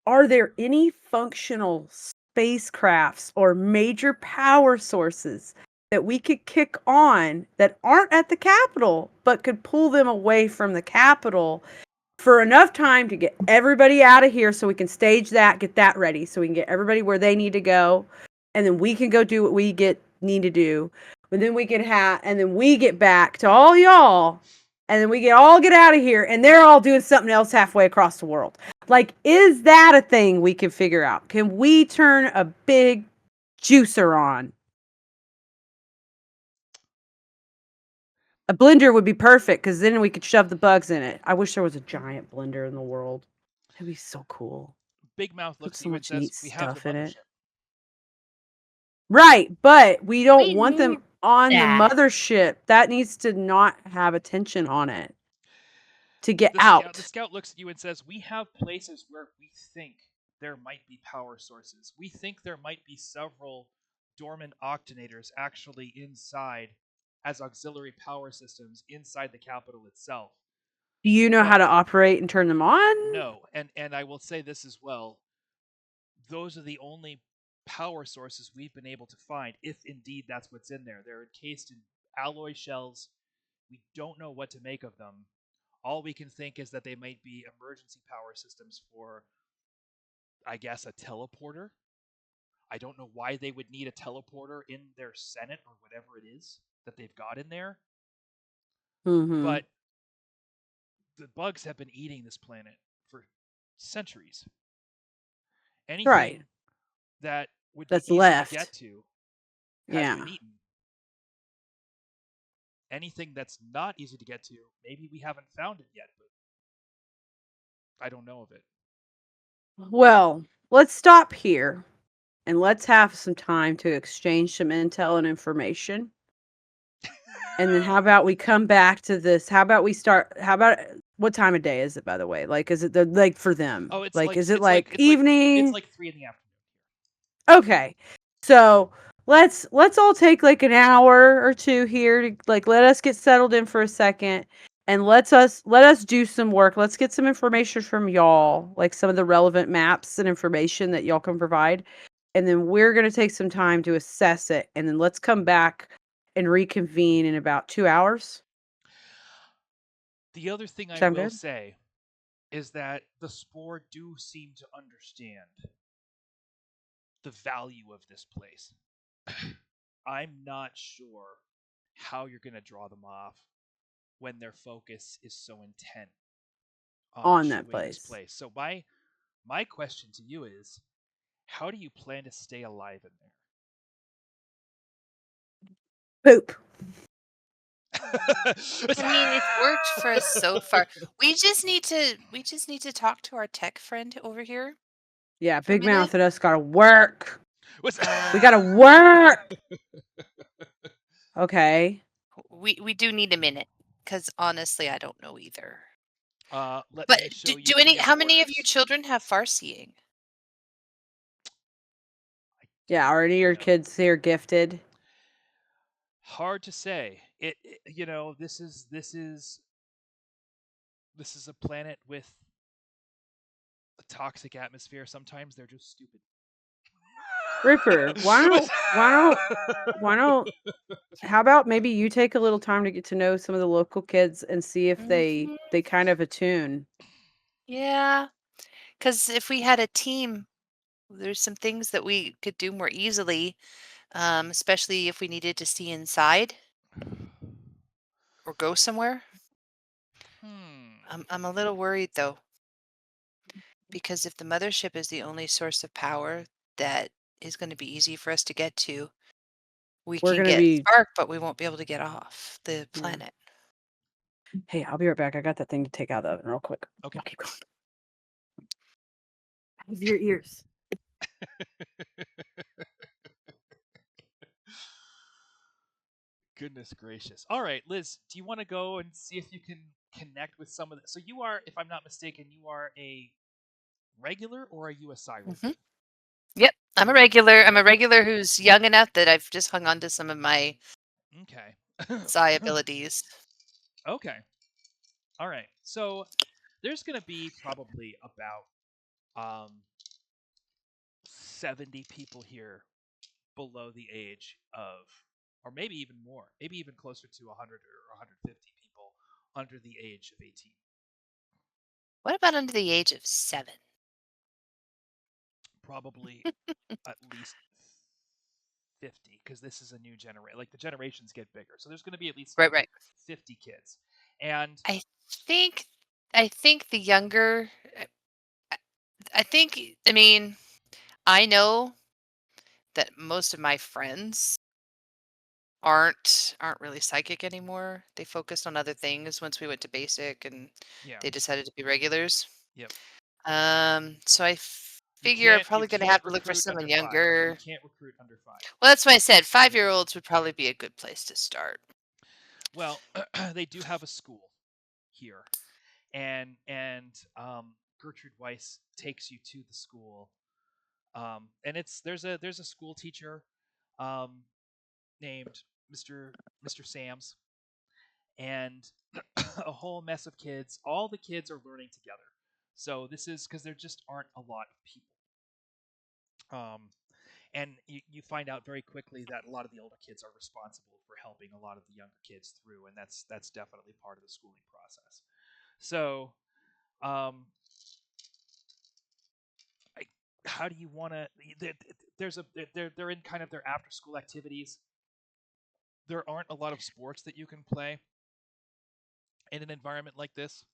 are there any functional spacecrafts or major power sources that we could kick on that aren't at the Capitol, but could pull them away from the Capitol for enough time to get everybody out of here so we can stage that, get that ready, so we can get everybody where they need to go, and then we can go do what we need to do. But then we can and then we get back to all y'all, and then we get out of here, and they're all doing something else halfway across the world. Like, is that a thing we can figure out? Can we turn a big juicer on? A blender would be perfect because then we could shove the bugs in it. I wish there was a giant blender in the world. It'd be so cool. Big Mouth Put looks so at you and much says, neat "We have the stuff in it. mothership." Right, but we don't We want them need on the that. mothership. That needs to not have attention on it. to get The out. scout looks at you and says, "We have places where we think there might be power sources. We think there might be several dormant octonators actually inside as auxiliary power systems inside the capital itself." Do you know how But to operate and turn them on? no, and I will say this as well. Those are the only power sources we've been able to find, if indeed that's what's in there. They're encased in alloy shells. We don't know what to make of them. All we can think is that they might be emergency power systems for, I guess, a teleporter. I don't know why they would need a teleporter in their Senate or whatever it is that they've got in there. Mm-hmm. But the bugs have been eating this planet for centuries. Right. Anything that would be That's easy to left. get to has Yeah. been eaten. Anything that's not easy to get to, maybe we haven't found it yet, but I don't know of it. Well, let's stop here and let's have some time to exchange some intel and information. And then how about we come back to this? How about we start? How about what time of day is it, by the way? Like, is it the like for them? Oh, it's Like, like is it it's like like it's like it's evening? like 3 in the afternoon Okay. So let's all take like an hour or two here to like let us get settled in for a second and let us do some work. Let's get some information from y'all, like some of the relevant maps and information that y'all can provide. And then we're gonna take some time to assess it. And then let's come back and reconvene in about 2 hours. here. The other thing I Sound will good? say is that the spore do seem to understand the value of this place. I'm not sure how you're going to draw them off when their focus is so intent on On that chewing this place. place. So my question to you is, how do you plan to stay alive in Poop. there? I mean, it's worked for us so far. We just need to talk to our tech friend over here Yeah, for a big minute. mouth at us gotta work. What's We gotta work. Okay. We do need a minute because honestly, I don't know either. Let But me show you do any? Peace How many of your orders. children have far seeing? Yeah, are any of your No. kids here gifted? Hard to say. This is a planet with a toxic atmosphere. Sometimes they're just stupid. Ripper, why don't how about maybe you take a little time to get to know some of the local kids and see if they Mhm. they kind of attune. Yeah, because if we had a team, there's some things that we could do more easily, especially if we needed to see inside or go somewhere. Hmm. I'm a little worried though, because if the mothership is the only source of power that is going to be easy for us to get to, we We're can gonna get be spark, but we won't be able to get off the yeah. planet. Hey, I'll be right back. I got that thing to take out of the oven real quick. Okay. Y'all keep going. Move your ears. Goodness gracious. All right, Liz, do you want to go and see if you can connect with some of the. So you are, if I'm not mistaken, you are a regular or are you a siren? Hmm. Yep, I'm a Okay. regular. I'm a regular who's young enough that I've just hung on to some of my Okay. psi abilities. Okay. All right. So there's going to be probably about 70 people here below the age of, or maybe even more, maybe even closer to 100 or 150 people under the age of 18. What about under the age of 7? Probably at least 50, because this is a new generation. Like the generations get bigger. So there's going to be at least Right, right. 50 kids. And I think I think the younger I I think I mean, I know that most of my friends aren't really psychic anymore. They focused on other things once we went to basic and yeah, they decided to be regulars. yep. So I You figure I'm you probably going to can't have to look for recruit someone under 5. You younger. can't recruit under 5. Well, that's why I said Yeah. 5-year-olds would probably be a good place to start. Well, they do have a school here. and Gertrude Weiss takes you to the school, and there's a school teacher um, named Mr. Sams, and a whole mess of kids. All the kids are learning together. So this is because there just aren't a lot of people. Um, and you find out very quickly that a lot of the older kids are responsible for helping a lot of the younger kids through, and that's definitely part of the schooling process. So, um, I, how do you want to? There's a they're in kind of their after school activities. There aren't a lot of sports that you can play in an environment like this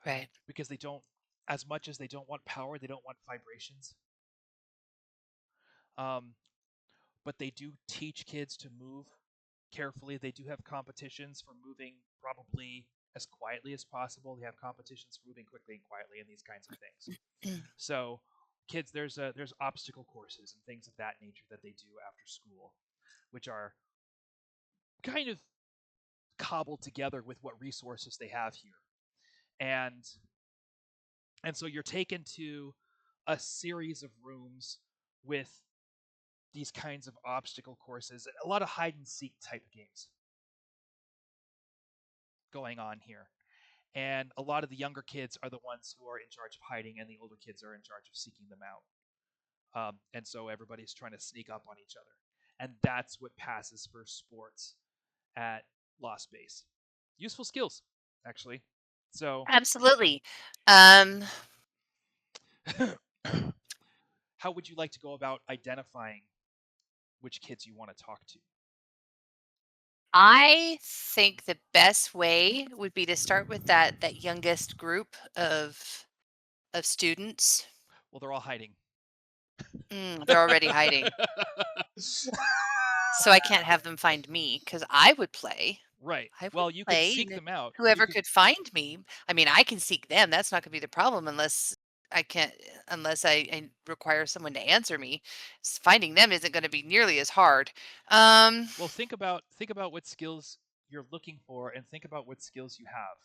Right. because they don't, as much as they don't want power, they don't want vibrations. Um, but they do teach kids to move carefully. They do have competitions for moving probably as quietly as possible. They have competitions for moving quickly and quietly and these kinds of things. So kids, there's obstacle courses and things of that nature that they do after school, which are kind of cobbled together with what resources they have here. And and so you're taken to a series of rooms with these kinds of obstacle courses, a lot of hide and seek type games going on here. And a lot of the younger kids are the ones who are in charge of hiding, and the older kids are in charge of seeking them out. And so everybody's trying to sneak up on each other. And that's what passes for sports at Lost Base. Useful skills, actually. So, Absolutely. how would you like to go about identifying which kids you want to talk to? I think the best way would be to start with that youngest group of students. Well, they're all hiding. They're already hiding, so I can't have them find me because I would play. Right. I would Well, you could play, seek and them out. You whoever could could find me. I mean, I can seek them. That's not gonna be the problem I can't unless I require someone to answer me. Finding them isn't gonna be nearly as hard. Um, well think about what skills you're looking for and think about what skills you have.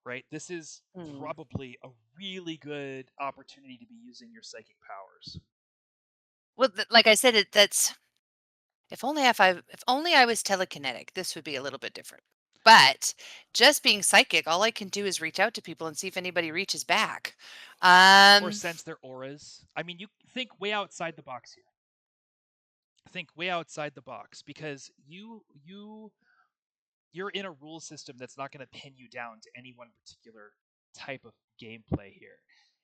Right? This is hmm. probably a really good opportunity to be using your psychic powers. Well, like I said, that's if only I was telekinetic, this would be a little bit different. But just being psychic, all I can do is reach out to people and see if anybody reaches back. Or Um, sense their auras. I mean, you think way outside the box here. Think way outside the box because you're in a rule system that's not going to pin you down to any one particular type of gameplay here.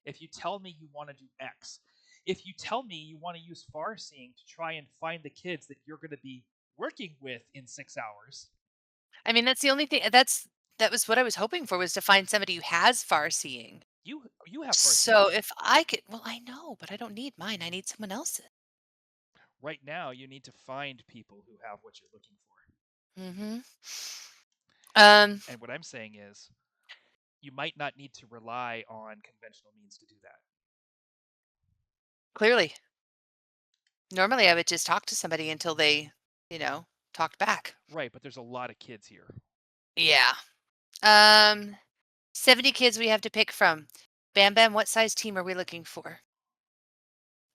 If you tell me you want to do X, if you tell me you want to use far seeing to try and find the kids that you're going to be working with in 6 hours, I mean, that's the only thing. That was what I was hoping for, was to find somebody who has far seeing. you have far seeing. So if I could, well, I know, but I don't need mine. I need someone else's. Right now, you need to find people who have what you're looking for. Mm-hmm. Um, And what I'm saying is, you might not need to rely on conventional means to do that. clearly, normally I would just talk to somebody until they, you know, talked back. Right, but there's a lot of kids here. Yeah. Um, 70 kids we have to pick from. Bam Bam, what size team are we looking for?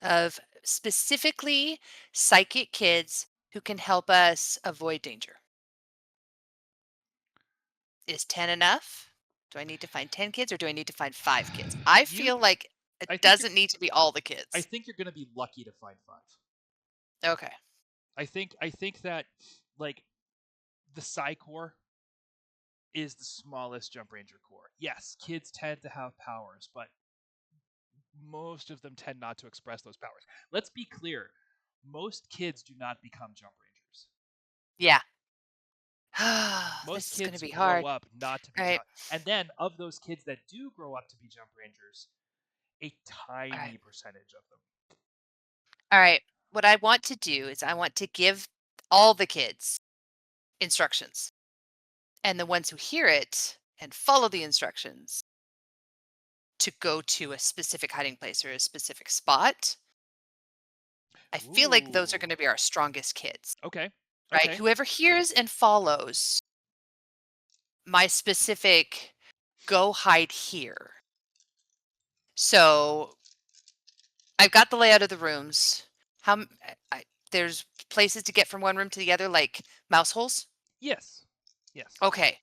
Of specifically psychic kids who can help us avoid danger. Is 10 enough? Do I need to find 10 kids or do I need to find 5 kids? I You, feel like it I think you're, doesn't need to be all the I kids. think you're going to be lucky to find five. Okay. I think that like the Psi Corps is the smallest Jump Ranger Corps. Yes, kids tend to have powers, but most of them tend not to express those powers. Let's be clear. Most kids do not become Jump Rangers. Yeah. Most This is going to kids be grow hard. up not to be All right. Jump. And then of those kids that do grow up to be Jump Rangers, a All right. tiny percentage of them. All right. What I want to do is I want to give all the kids instructions, and the ones who hear it and follow the instructions to go to a specific hiding place or a specific spot. I feel like those are Ooh. going to be our strongest kids, Okay. right? Okay. Whoever hears and follows my specific go hide here. So I've got the layout of the rooms. There's places to get from one room to the other, like mouse holes. Yes. Yes. Okay.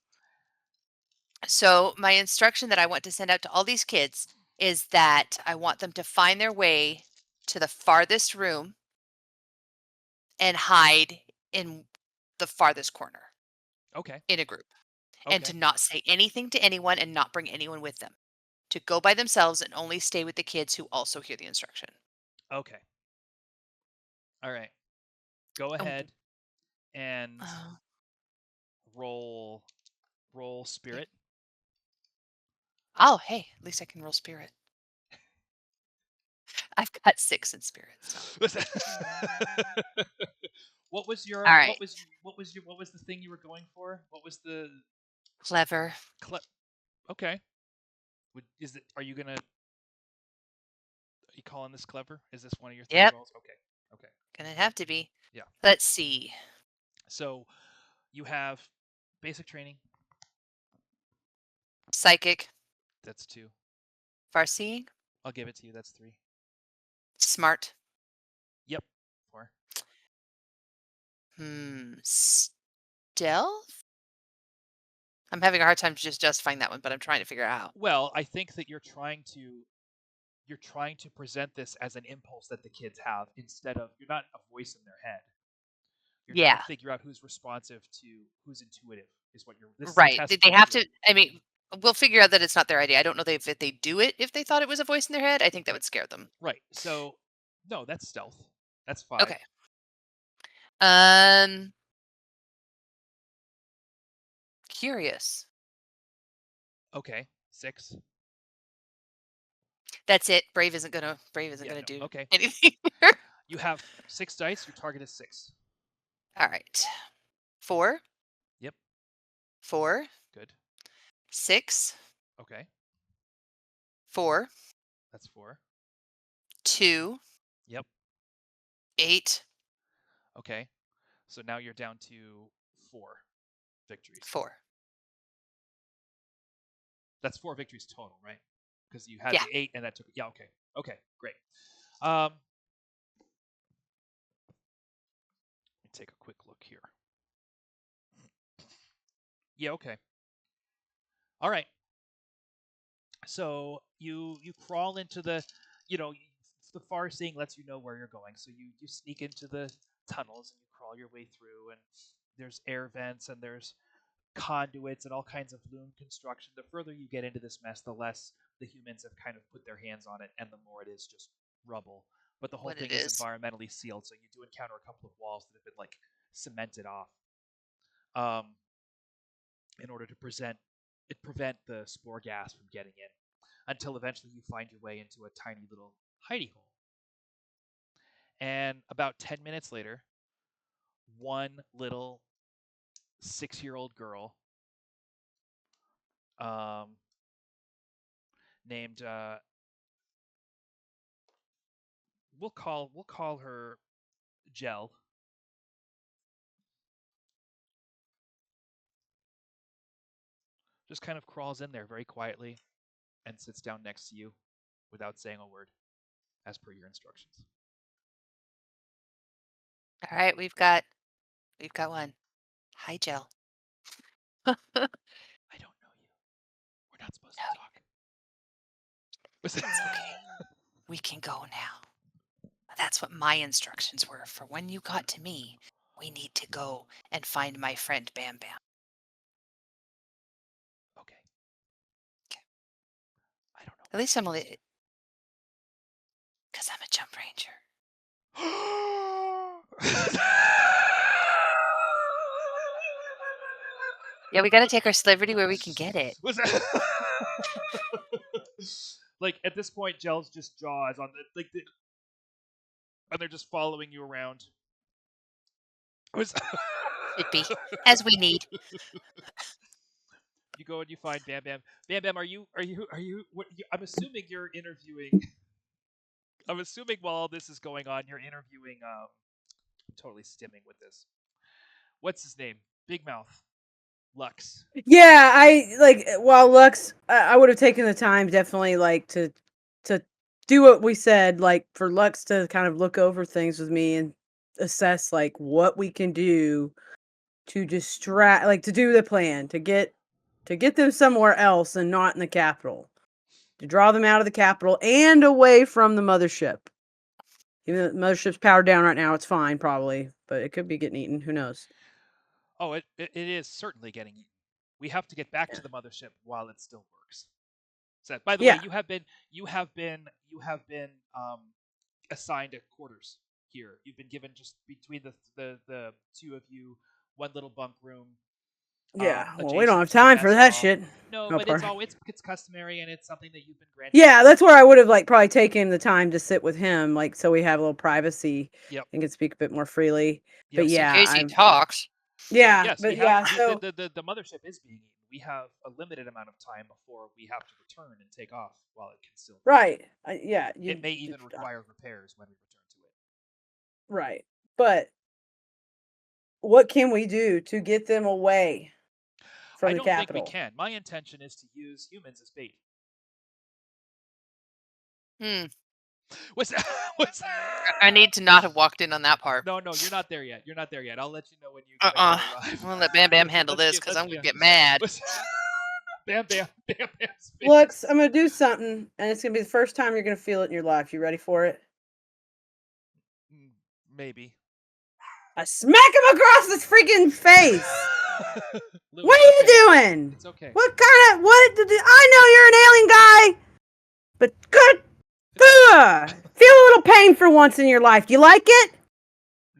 So my instruction that I want to send out to all these kids is that I want them to find their way to the farthest room and hide in the farthest corner Okay. in a group, and to Okay. not say anything to anyone and not bring anyone with them. To go by themselves and only stay with the kids who also hear the instruction. Okay. All right. Go Oh, ahead and uh, roll spirit. oh, hey, at least I can roll spirit. I've got 6 in spirit. So. What was your All right. what was the thing you were going for? What was the Clever. Okay. Is it? Are you calling this clever? Is this one of your 3 Yep. rolls? Okay. Okay. Gonna have to be. Yeah. Let's see. So you have basic training. Psychic. That's 2. Farseeing. I'll give it to you. That's 3. Smart. Yep. 4. Stealth? I'm having a hard time just justifying that one, but I'm trying to figure it out. Well, I think that you're trying to present this as an impulse that the kids have instead of you're not a voice in their head. You're trying Yeah. to figure out who's responsive to who's intuitive is what you're this is a Right. test They for have you. to. I mean, we'll figure out that it's not their idea. I don't know if they do it if they thought it was a voice in their head. I think that would scare them. Right. So no, that's stealth. That's 5. Okay. Um. Curious. Okay. 6. That's it. Brave isn't gonna Yeah, no. do Okay. anything. You have 6 dice. Your target is 6. All right. 4. Yep. 4. Good. 6. Okay. 4. That's 4. 2. Yep. 8. Okay. So now you're down to 4 victories. 4. That's 4 victories total, right? Because you had Yeah. the 8 and that took yeah, okay. Okay, great. Let me take a quick look here. Yeah, okay. All right. So you crawl into the, the far seeing lets you know where you're going. So you sneak into the tunnels and you crawl your way through, and there's air vents and there's conduits and all kinds of loom construction. The further you get into this mess, the less the humans have kind of put their hands on it, and the more it is just rubble. But the whole What thing it is is. environmentally sealed, so you do encounter a couple of walls that have been like cemented off, um, in order to prevent the spore gas from getting in. Until eventually you find your way into a tiny little hidey hole. And about 10 minutes later, one little 6-year-old girl, named we'll call her Gel, just kind of crawls in there very quietly and sits down next to you without saying a word, as per your instructions. All right, we've got one. Hi, Gel. I don't know you. We're not supposed to No, talk. it's okay. We can go now. That's what my instructions were for when you got to me. We need to go and find my friend Bam Bam. Okay. I don't know. At least I'm only because I'm a jump ranger. Yeah, we got to take our celebrity where we can get it. Was that? Like at this point, Gel's just jaws on and they're just following you around. Should be, as we need. You go and you find Bam Bam. Bam Bam, are you? What? I'm assuming you're interviewing. I'm assuming while all this is going on, you're interviewing. I'm totally stimming with this. What's his name? Big Mouth. Lux. Yeah, I like while Lux, I would have taken the time definitely like to do what we said, like for Lux to kind of look over things with me and assess like what we can do to distract, like to do the plan to get them somewhere else and not in the capital, to draw them out of the capital and away from the mothership. Even though the mothership's powered down right now, it's fine probably, but it could be getting eaten. Who knows? Oh, it is certainly getting eaten. We have to get back Yeah. to the mothership while it still works. So, by the way, Yeah. you have been assigned quarters here. You've been given just between the two of you one little bunk room. Yeah. Well, we don't Adjacent have to the time for mess that hall. shit. No, Oh, but pardon. it's customary and it's something that you've been granted. Yeah, that's where I would have like probably taken the time to sit with him, like so we have a little privacy Yep. and can speak a bit more freely. Yep. But Just in yeah, case he talks. So yeah, yes, we but have yeah, so the mothership is being eaten. We have a limited amount of time before we have to return and take off while it can still. right, yeah, It may even require repairs when we return to it. right. But what can we do to get them away from I the don't think we capital? can. My intention is to use humans as bait. Hmm. What's that? What's that? I need to not have walked in on that part. No, you're not there yet. You're not there yet. I'll let you know when you arrive. I'm gonna let Bam Bam handle this because I'm gonna get mad. Bam Bam's face. Lux, I'm gonna do something, and it's gonna be the first time you're gonna feel it in your life. You ready for it? Maybe. I smack him across his freaking face. Lume, What are it's you okay. doing? It's okay. What kind of what? I know you're an alien guy, but good. Feel a little pain for once in your life. You like it?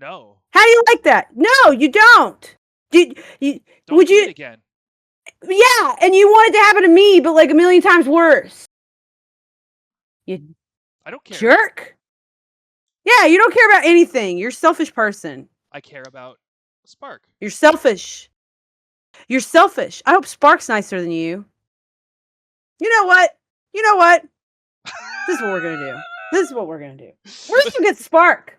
No. How do you like that? No, you don't. Don't would do you? it again. Yeah, and you want it to happen to me, but like a million times worse. You I don't care. jerk. Yeah, you don't care about anything. You're a selfish person. I care about Spark. You're selfish. You're selfish. I hope Spark's nicer than you. You know what? You know what? This is what we're gonna do. This is what we're gonna do. We're gonna get Spark.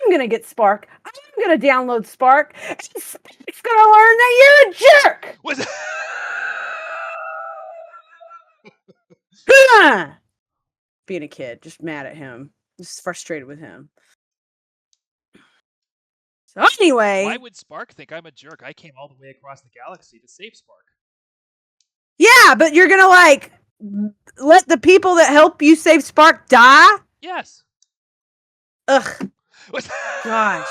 I'm gonna get Spark. I'm gonna download Spark. And Spark's gonna learn that you're a jerk. What's Being a kid, just mad at him, just frustrated with him. So anyway, why would Spark think I'm a jerk? I came all the way across the galaxy to save Spark. yeah, but you're gonna like let the people that help you save Spark die? Yes. Ugh. Gosh.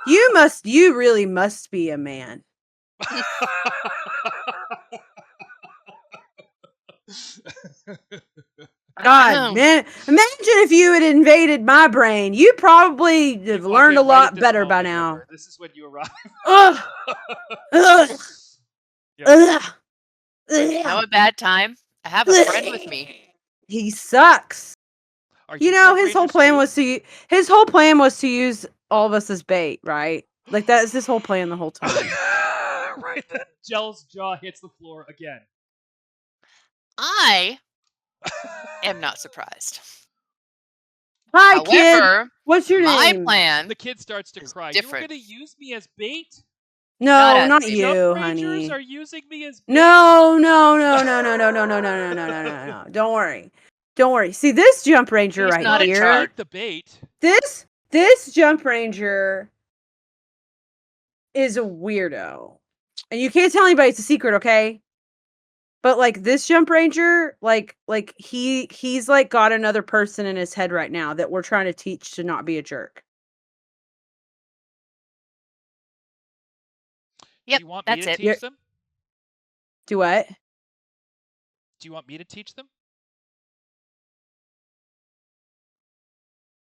You really must be a man. God, man. Imagine if you had invaded my brain. You probably have learned a lot better by now. This is when you arrive. Ugh. Ugh. Yep. Ugh. Now a bad time. I have a friend with me. He sucks. Are You know, Jump his whole Rangers plan too? was to use all of us as bait, right? Like that's his whole plan the whole time. Right, then Gel's jaw hits the floor again. I am not surprised. Hi, kid. However, What's your my name? plan. The kid starts to cry. different. You were going to use me as bait? No, Not not us. you, Jump Rangers honey. are using me as bait? No. Don't worry. Don't worry. See this jump ranger He's right not in here. charge. Take the bait. This jump ranger is a weirdo. And you can't tell anybody it's a secret, okay? But like this jump ranger, like he's like got another person in his head right now that we're trying to teach to not be a jerk. Yep, Do you want me that's to it. teach them? Do what? Do you want me to teach them?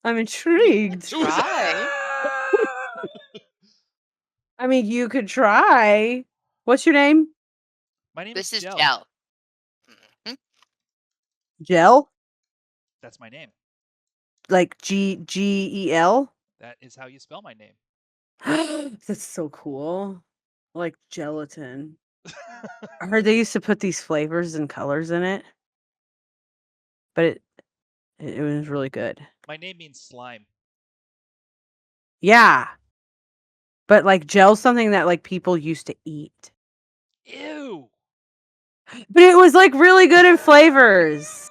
I'm intrigued. Try. I mean, you could try. What's your name? My name This is Gel. Gel. Mhm. Gel? That's my name. Like Gel? That is how you spell my name. That's so cool. Like gelatin. I heard they used to put these flavors and colors in it. But it was really good. My name means slime. Yeah. but like gel's something that like people used to eat. Ew. But it was like really good in flavors.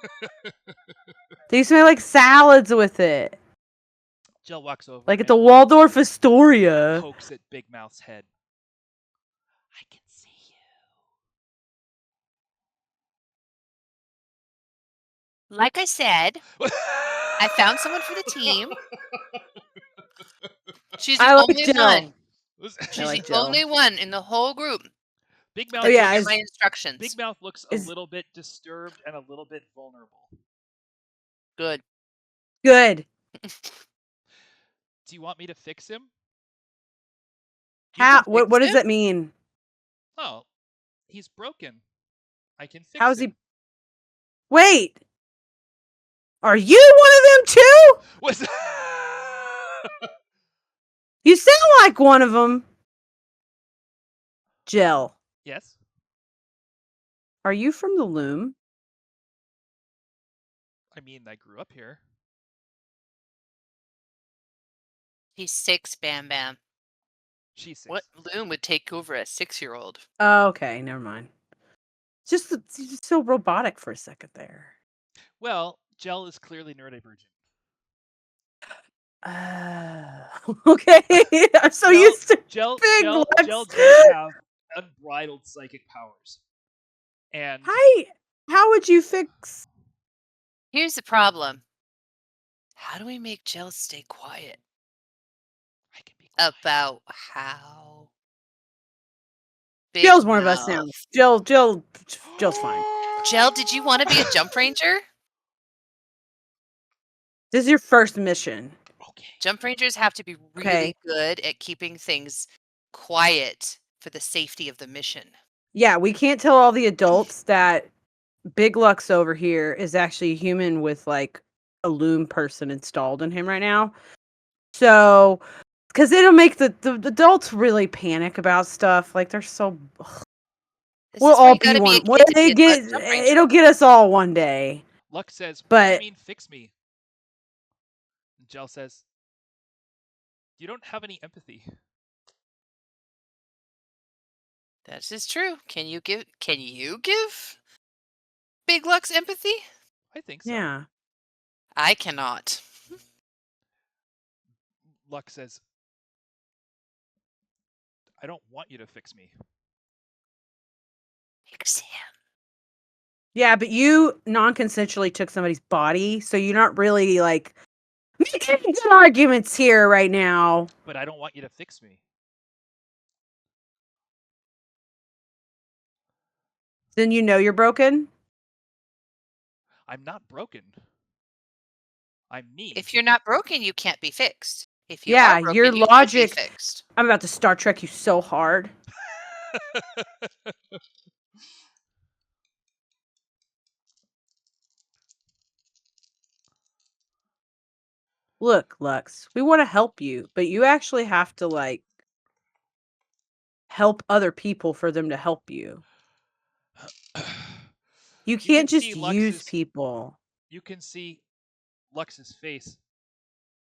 They used to make like salads with it. Jill walks over Like at and the Waldorf Astoria. pokes at Big Mouth's head. I can see Like I said, you. I found someone for the team. She's the I like only Jill. one. I She's like the Jill. only one in the whole group Big that Mouth. Oh yeah, will looks, get my Big instructions. Mouth looks a is- little bit disturbed and a little bit vulnerable. Good. good. Do you want me to fix him? You How? can What? fix What does him. that mean? Oh, he's broken. I can fix How's him. he? Wait. Are you one of them too? What's You sound like one of them. Jill, Yes. are you from the Lume? I mean, I grew up here. He's 6, Bam Bam. She's 6. What Loom would take over a 6-year-old? Oh, okay, never mind. It's just so robotic for a second there. Well, Jill is clearly neurodivergent. Okay. I'm so used to Jill big Lex. does have unbridled psychic powers. And How would you fix? Here's the problem. How do we make Jill stay quiet? I can be quiet. About how? Big Jill's one of us now. Mouth. Jill's fine. Jill, did you want to be a jump ranger? This is your first mission. Okay. Jump rangers have to be really Okay. good at keeping things quiet for the safety of the mission. Yeah, we can't tell all the adults that Big Lux over here is actually a human with like a Loom person installed in him right now. So, because it'll make the adults really panic about stuff. Like they're so. This We'll is where all you gotta be be a one. Well, kid to they be a get. jump ranger. It'll get us all one day. Lux says, what do But- you mean fix me? And Jill says, you don't have any empathy. That is true. Can you give Big Lux empathy? I think so. Yeah. I cannot. Lux says, I don't want you to fix me. Fix him. Yeah, but you non-consensually took somebody's body, so you're not really like making good arguments here right now. But I don't want you to fix me. Then you know you're broken. I'm not broken. I'm me. If you're not broken, you can't be fixed. If you Yeah, are broken, your you should be logic- fixed. I'm about to Star Trek you so hard. Look, Lux, we want to help you, but you actually have to like help other people for them to help you. You can can't just see use Lux's- people. You can see Lux's face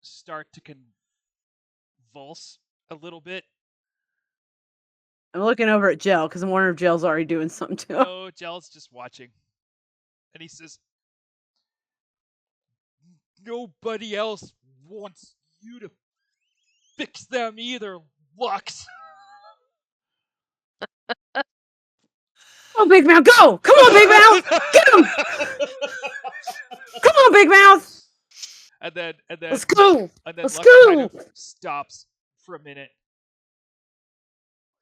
start to convulse a little bit. I'm looking over at Jill because I'm wondering if Jill's already doing something to him. No, Jell's just watching. And he says, nobody else wants you to fix them either, Lux. Oh, Big Mouth, go! Come on, Big Mouth! Get him! Come on, Big Mouth! And then Let's go! and then Let's Lux kind of go! stops for a minute.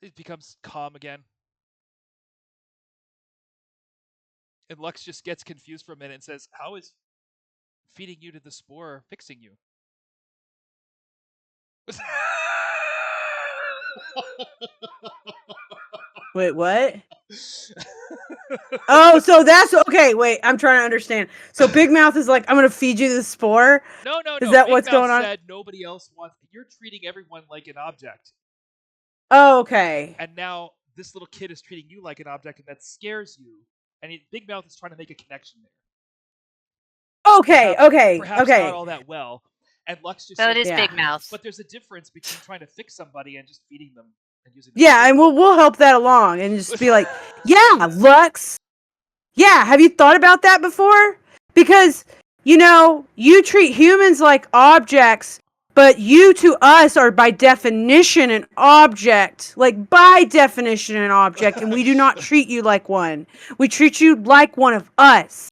It becomes calm again. And Lux just gets confused for a minute and says, how is feeding you to the spore fixing you? Wait, what? Oh, so that's okay. Wait, I'm trying to understand. So Big Mouth is like, I'm gonna feed you the spore. No. Is that Big what's Mouth going on? said nobody else wants. You're treating everyone like an object, Oh, okay. and now this little kid is treating you like an object, and that scares you. And Big Mouth is trying to make a connection there. Okay, Perhaps okay. not all that well. And Lux just So it said, is Yeah. Big Mouth. but there's a difference between trying to fix somebody and just feeding them and using them. Yeah, and we'll help that along and just be like, yeah, Lux. Yeah, have you thought about that before? Because, you know, you treat humans like objects, but you to us are by definition an object. Like, by definition an object, and we do not treat you like one. We treat you like one of us.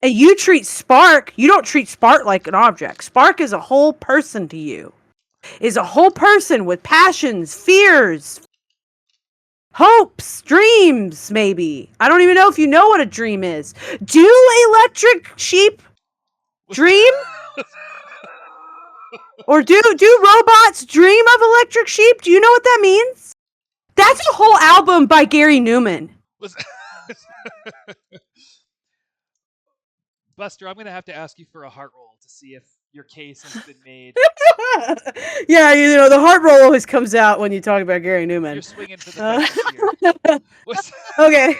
And you treat Spark, you don't treat Spark like an object. Spark is a whole person to you. Is a whole person with passions, fears, hopes, dreams, maybe. I don't even know if you know what a dream is. Do electric sheep dream? Or do robots dream of electric sheep? Do you know what that means? That's a whole album by Gary Newman. Buster, I'm going to have to ask you for a heart roll to see if your case has been made. Yeah, you know, the heart roll always comes out when you talk about Gary Newman. You're swinging for the fences here. Okay.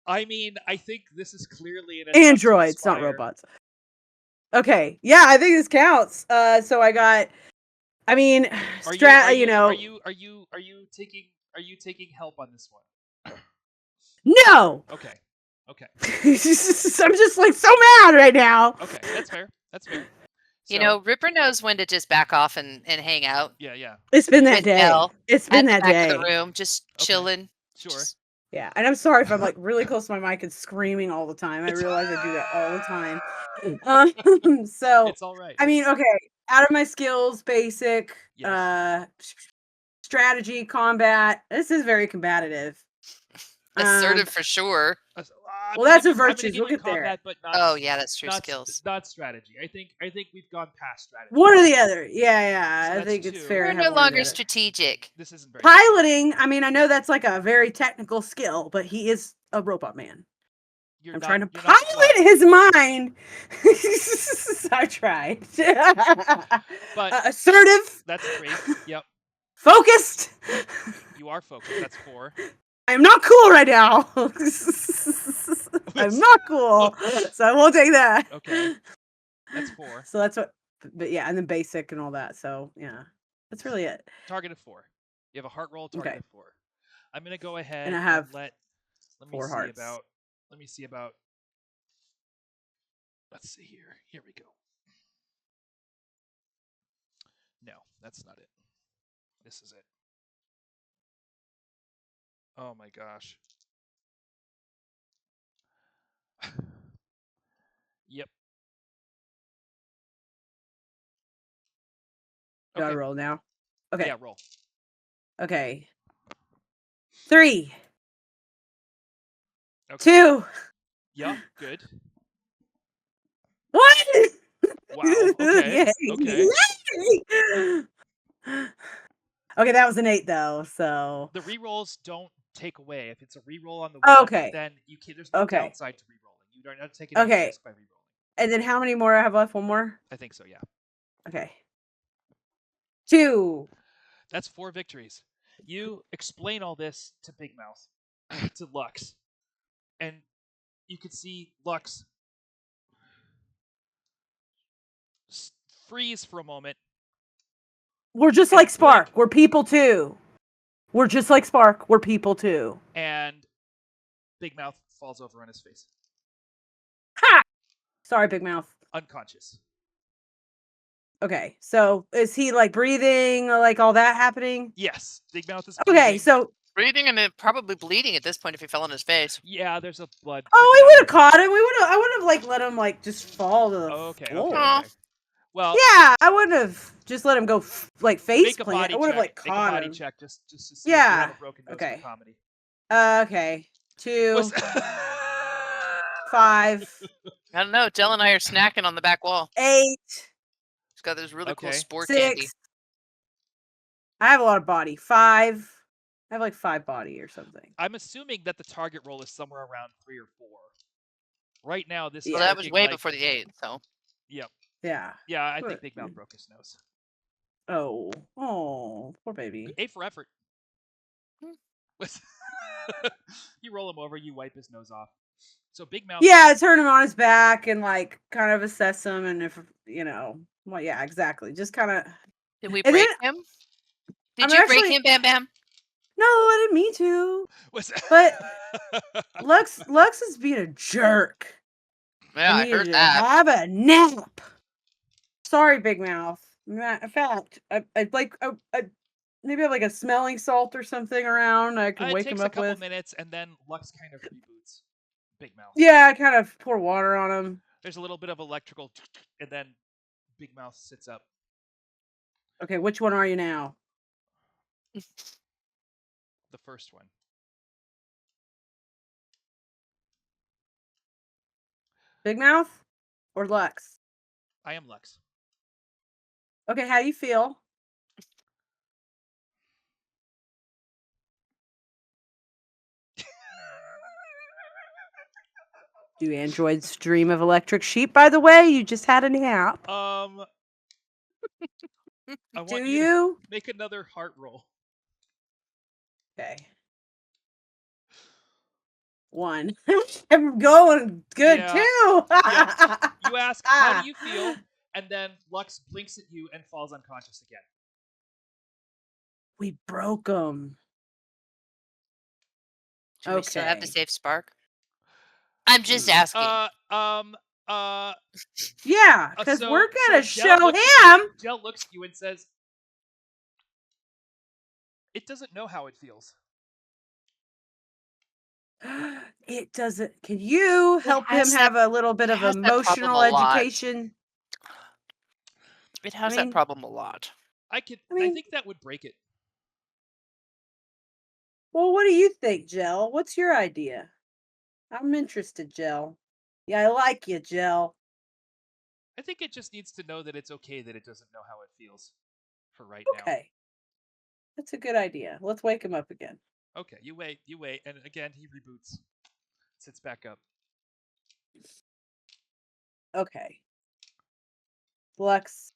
I mean, I think this is clearly an Androids, not robots. Okay. Yeah, I think this counts. So I got, I mean, Are you taking help on this one? No. Okay. I'm just like so mad right now. Okay, that's fair. You know, Ripper knows when to just back off and hang out. Yeah. It's been that With day. Nell It's been at that the back day. of the room, just chilling. Sure. Yeah, and I'm sorry if I'm like really close to my mic and screaming all the time. I realize I do that all the time. So it's all right. I mean, okay, out of my skills, basic, Yes. strategy, combat. This is very combative. Assertive for sure. Well, that's a virtue. We'll get there. But not, Oh yeah, that's true skills. Not strategy. I think we've gone past strategy. One or the other. Yeah. So I think it's fair. We're no longer strategic. This isn't very piloting. I mean, I know that's like a very technical skill, but he is a robot man. I'm trying to pilot his mind. I tried. But assertive. That's great. Yep. Focused. You are focused. That's 4. I'm not cool right now. I'm not cool. So I won't take that. Okay. That's 4. So that's what, but yeah, and then basic and all that. So yeah, that's really it. Target of 4. You have a heart roll, target of 4. I'm going to go ahead and I have let me 4 see hearts. Let's see here. Here we go. No, that's not it. This is it. Oh my gosh. Yep. Do I roll now? Okay. Yeah, roll. Okay. 3. Okay. 2. Yeah, good. 1. Wow. Okay. Okay. Okay, that was an 8 though. So the rerolls don't take away. If it's a reroll on the 1, then you can't. There's no downside to rerolling. You don't have to take any risk by rerolling. And then how many more I have left? 1 more? I think so. Yeah. Okay. 2. That's 4 victories. You explain all this to Big Mouth, to Lux, and you can see Lux freeze for a moment. We're just like Spark. We're people too. We're just like Spark. We're people too. And Big Mouth falls over on his face. Ha! Sorry, Big Mouth. Unconscious. Okay, so is he like breathing, like all that happening? Yes, Big Mouth is breathing. Okay, so breathing and probably bleeding at this point if he fell on his face. Yeah, there's a blood. Oh, we would have caught him. I would have like let him like just fall to the floor. Okay. Well, yeah, I wouldn't have just let him go like face plant. I would have like caught him. Make a body check just to see if you have a broken nose for comedy. Okay. 2. 5. I don't know. Jill and I are snacking on the back wall. 8. It's got this really cool sport 6. candy. I have a lot of body. 5. I have like 5 body or something. I'm assuming that the target roll is somewhere around 3 or 4. Right now, this. Well, that was way before the 8. So. Yep. Yeah. Yeah, I think Big Mouth broke his nose. Oh, poor baby. 8 for effort. You roll him over, you wipe his nose off. So Big Mouth. Yeah, turn him on his back and like kind of assess him, and if well, yeah, exactly. Just kind of. Did we And break then him? I'm Did you break actually him, Bam Bam? no, I didn't mean to. Was But Lux is being a jerk. Yeah, I I heard needed to that. have a nap. Sorry, Big Mouth. Matter of fact, I'd like maybe have like a smelling salt or something around I could it wake him takes a up couple with. minutes, and then Lux kind of reboots Big Mouth. Yeah, I kind of pour water on him. There's a little bit of electrical, and then Big Mouth sits up. Okay, which one are you now? The first one. Big Mouth or Lux? I am Lux. Okay, how do you feel? Do androids dream of electric sheep, by the way? You just had a nap. I want Do you to you? make another heart roll. Okay. 1. I'm going good Yeah. too. Yeah. You ask, how do you feel? And then Lux blinks at you and falls unconscious again. We broke them. Do we still have the Okay. safe spark? I'm just asking. Yeah, because So we're gonna Jell show looks at him. Jell looks at you and says, "It doesn't know how it feels." It doesn't. Can you help him has that- have a little bit it of has that problem emotional a lot. education? It has mean- that problem a lot. I mean- think that would break it. Well, what do you think, Jell? What's your idea? I'm interested, Jell. Yeah, I like you, Jell. I think it just needs to know that it's okay that it doesn't know how it feels for right now. Okay. That's a good idea. Let's wake him up again. Okay, you wait, and again he reboots. Sits back up. Okay. Lux.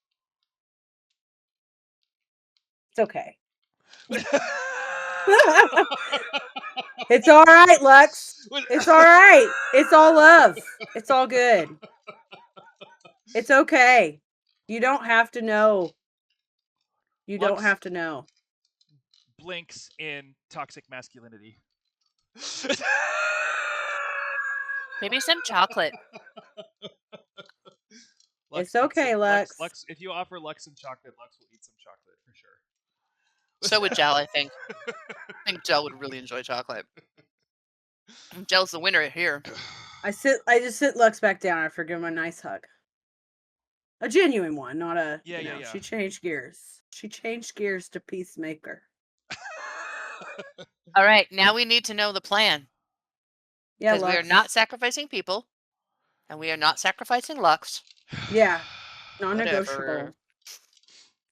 It's okay. It's all right, Lux. It's all right. It's all love. It's all good. It's okay. You don't have to know. You don't Lux have to know. blinks in toxic masculinity. Maybe some chocolate. It's okay, Lux. Lux, if you offer Lux some chocolate, Lux will eat some chocolate for sure. So would Jell, I think. I think Jell would really enjoy chocolate. Jell's the winner here. I just sit Lux back down after giving him a nice hug. A genuine one, not a Yeah. She changed gears. She changed gears to peacemaker. All right, now we need to know the plan. Yeah, Because we are Lux. not sacrificing people. And we are not sacrificing Lux. Yeah. Non-negotiable. Whatever.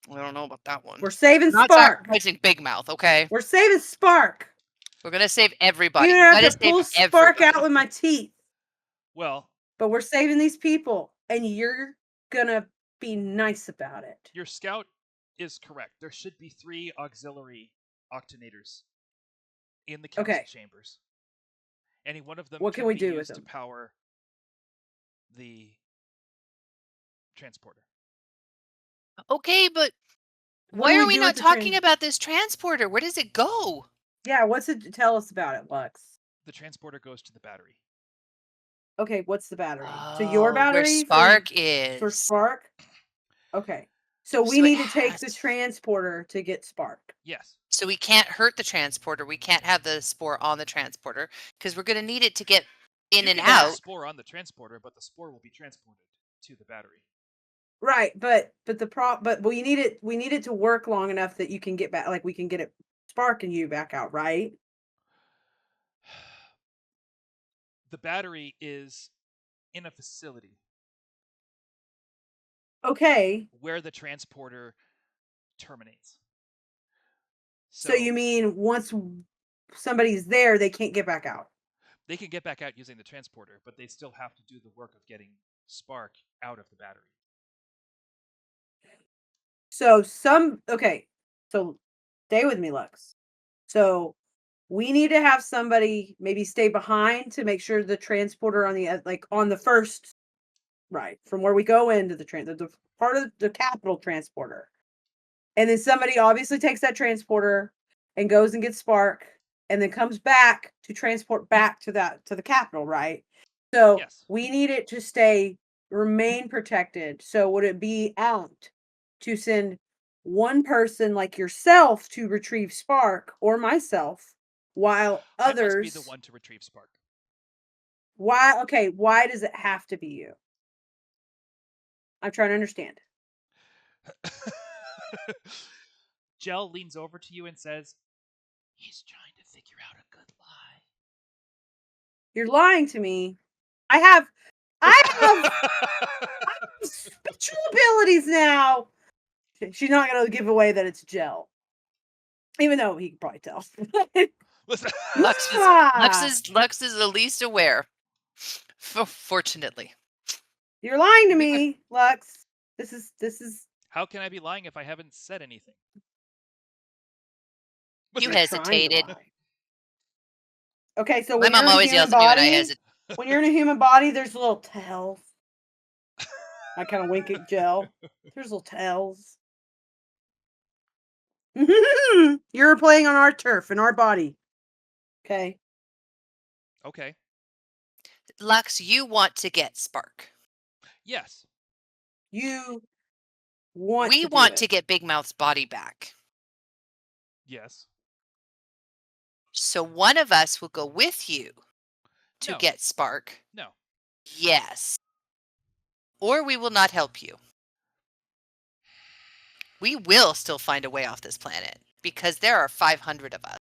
We don't know about that one. We're saving Not Spark. sacrificing Big Mouth, okay? We're saving Spark. We're gonna save everybody. Even We if I gotta have to save pull Spark everybody. out with my teeth. Well, But we're saving these people, and you're gonna be nice about it. your scout is correct. There should be 3 auxiliary octonators in the council chambers. Any one of them What can we be do with used to them? power the transporter. Okay, but What why do are we we do not with the talking about this transporter? Where does it go? Yeah, what's it? Tell us about it, Lux. The transporter goes to the battery. Okay, what's the battery? To your Where battery? Spark For is. Spark? Okay. So we So it need to take the has- transporter to get Spark. Yes. So we can't hurt the transporter. We can't have the spore on the transporter because we're gonna need it to get in You and can have out. the spore on the transporter, but the spore will be transported to the battery. Right, but we need it to work long enough that you can get back, like we can get it Spark and you back out, right? The battery is in a facility Okay. where the transporter terminates. So you mean once somebody's there, they can't get back out? They can get back out using the transporter, but they still have to do the work of getting Spark out of the battery. So okay. So stay with me, Lux. So we need to have somebody maybe stay behind to make sure the transporter on the like on the first right from where we go into the part of the capital transporter, and then somebody obviously takes that transporter and goes and gets Spark, and then comes back to transport back to the capital, right? So Yes. we need it to remain protected. So would it be out to send one person like yourself to retrieve Spark or myself, while I must be the others? one to retrieve Spark. Why? Okay, why does it have to be you? I'm trying to understand. Gel leans over to you and says, "He's trying to figure out a good lie." You're lying to me. I have special abilities now. She's not gonna give away that it's Gel, even though he can probably tell. Listen. Lux is the least aware. Fortunately. You're lying to me, Lux. This is. How can I be lying if I haven't said anything? You You're trying to hesitated. lie. Okay, so My when you're mom in a always human yells at me when I body, hesitate. when you're in a human body, there's little tails. I kind of wink at Gel. There's little tails. You're playing on our turf in our body. Okay. Okay. Lux, you want to get Spark. Yes. You want We to do want it. to get Big Mouth's body back. Yes. So one of us will go with you to No. get Spark. No. Yes. Or we will not help you. We will still find a way off this planet because there are 500 of us.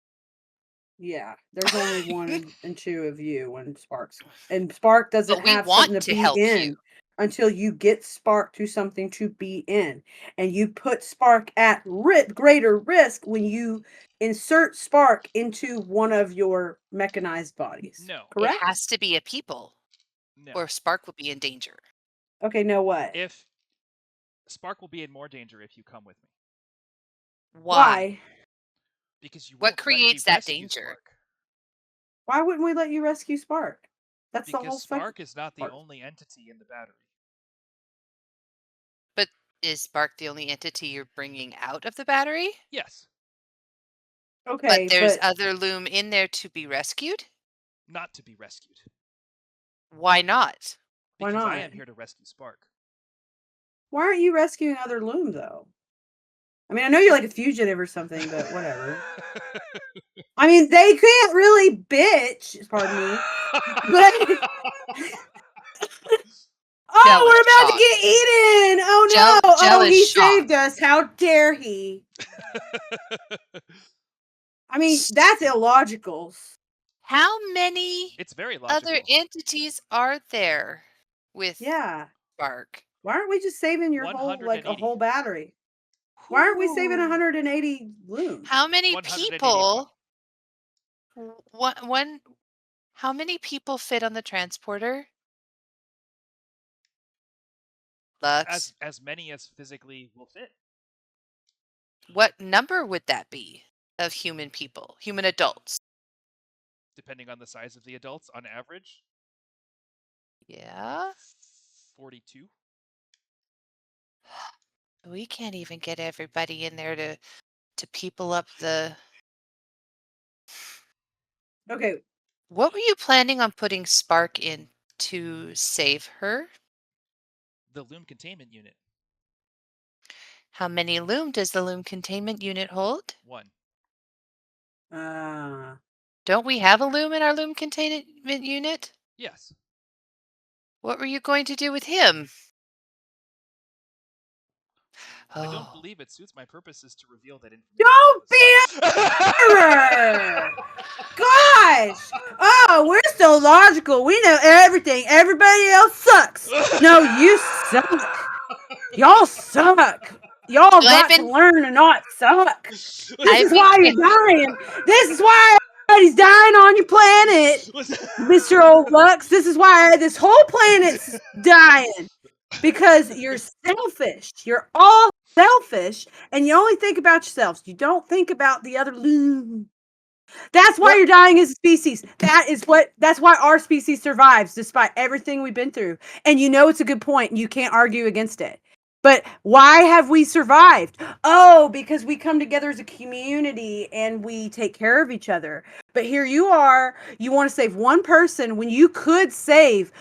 Yeah, there's only one and two of you and Spark doesn't But we have want something to to be help in you. until you get Spark to something to be in, and you put Spark at greater risk when you insert Spark into one of your mechanized bodies. No. It Correct? has to be a people No. or Spark will be in danger. Okay, no what? If Spark will be in more danger if you come with me. Why? Because you What won't let me creates that rescue danger? Spark. Why wouldn't we let you rescue Spark? That's the whole Because second Spark is not the part. only entity in the battery. But is Spark the only entity you're bringing out of the battery? Yes. Okay, But there's but other Lume in there to be rescued? Not to be rescued. Why not? Why Because I not? am here to rescue Spark. Why aren't you rescuing other Loom though? I mean, I know you're like a fugitive or something, but whatever. I mean, they can't really bitch, pardon me. But Gel oh, is we're about to shocked. get eaten. Oh Gel- no. Gel Oh, is he shocked. saved us. How dare he? I mean, that's illogical. How many It's very logical. other entities are there with Yeah. Spark? Why aren't we just saving your whole like a 180. whole battery? Why aren't we saving Ooh. 180 looms? How many 180 people? How many people fit on the transporter? Lux. As many as physically will fit. What number would that be of human people, human adults? Depending on the size of the adults, on average, Yeah. 42. We can't even get everybody in there to people up the. Okay. What were you planning on putting Spark in to save her? The Lume containment unit. How many Lume does the Lume containment unit hold? 1. Don't we have a Lume in our Lume containment unit? Yes. What were you going to do with him? I don't Oh. believe it suits my purposes to reveal that information. Don't be a Gosh! Oh, we're so logical. We know everything. Everybody else sucks. No, you suck. Y'all suck. Y'all So I've got to been- learn to not suck. This I've is why you're dying. This is why everybody's dying on your planet, Mr. Old Lux. This is why this whole planet's dying. Because you're selfish. You're all selfish, and you only think about yourselves. You don't think about the other loon. That's why What? you're dying as a species. That's why our species survives despite everything we've been through. And you know it's a good point and you can't argue against it. But why have we survived? Oh, because we come together as a community and we take care of each other. But here you are, you want to save one person when you could save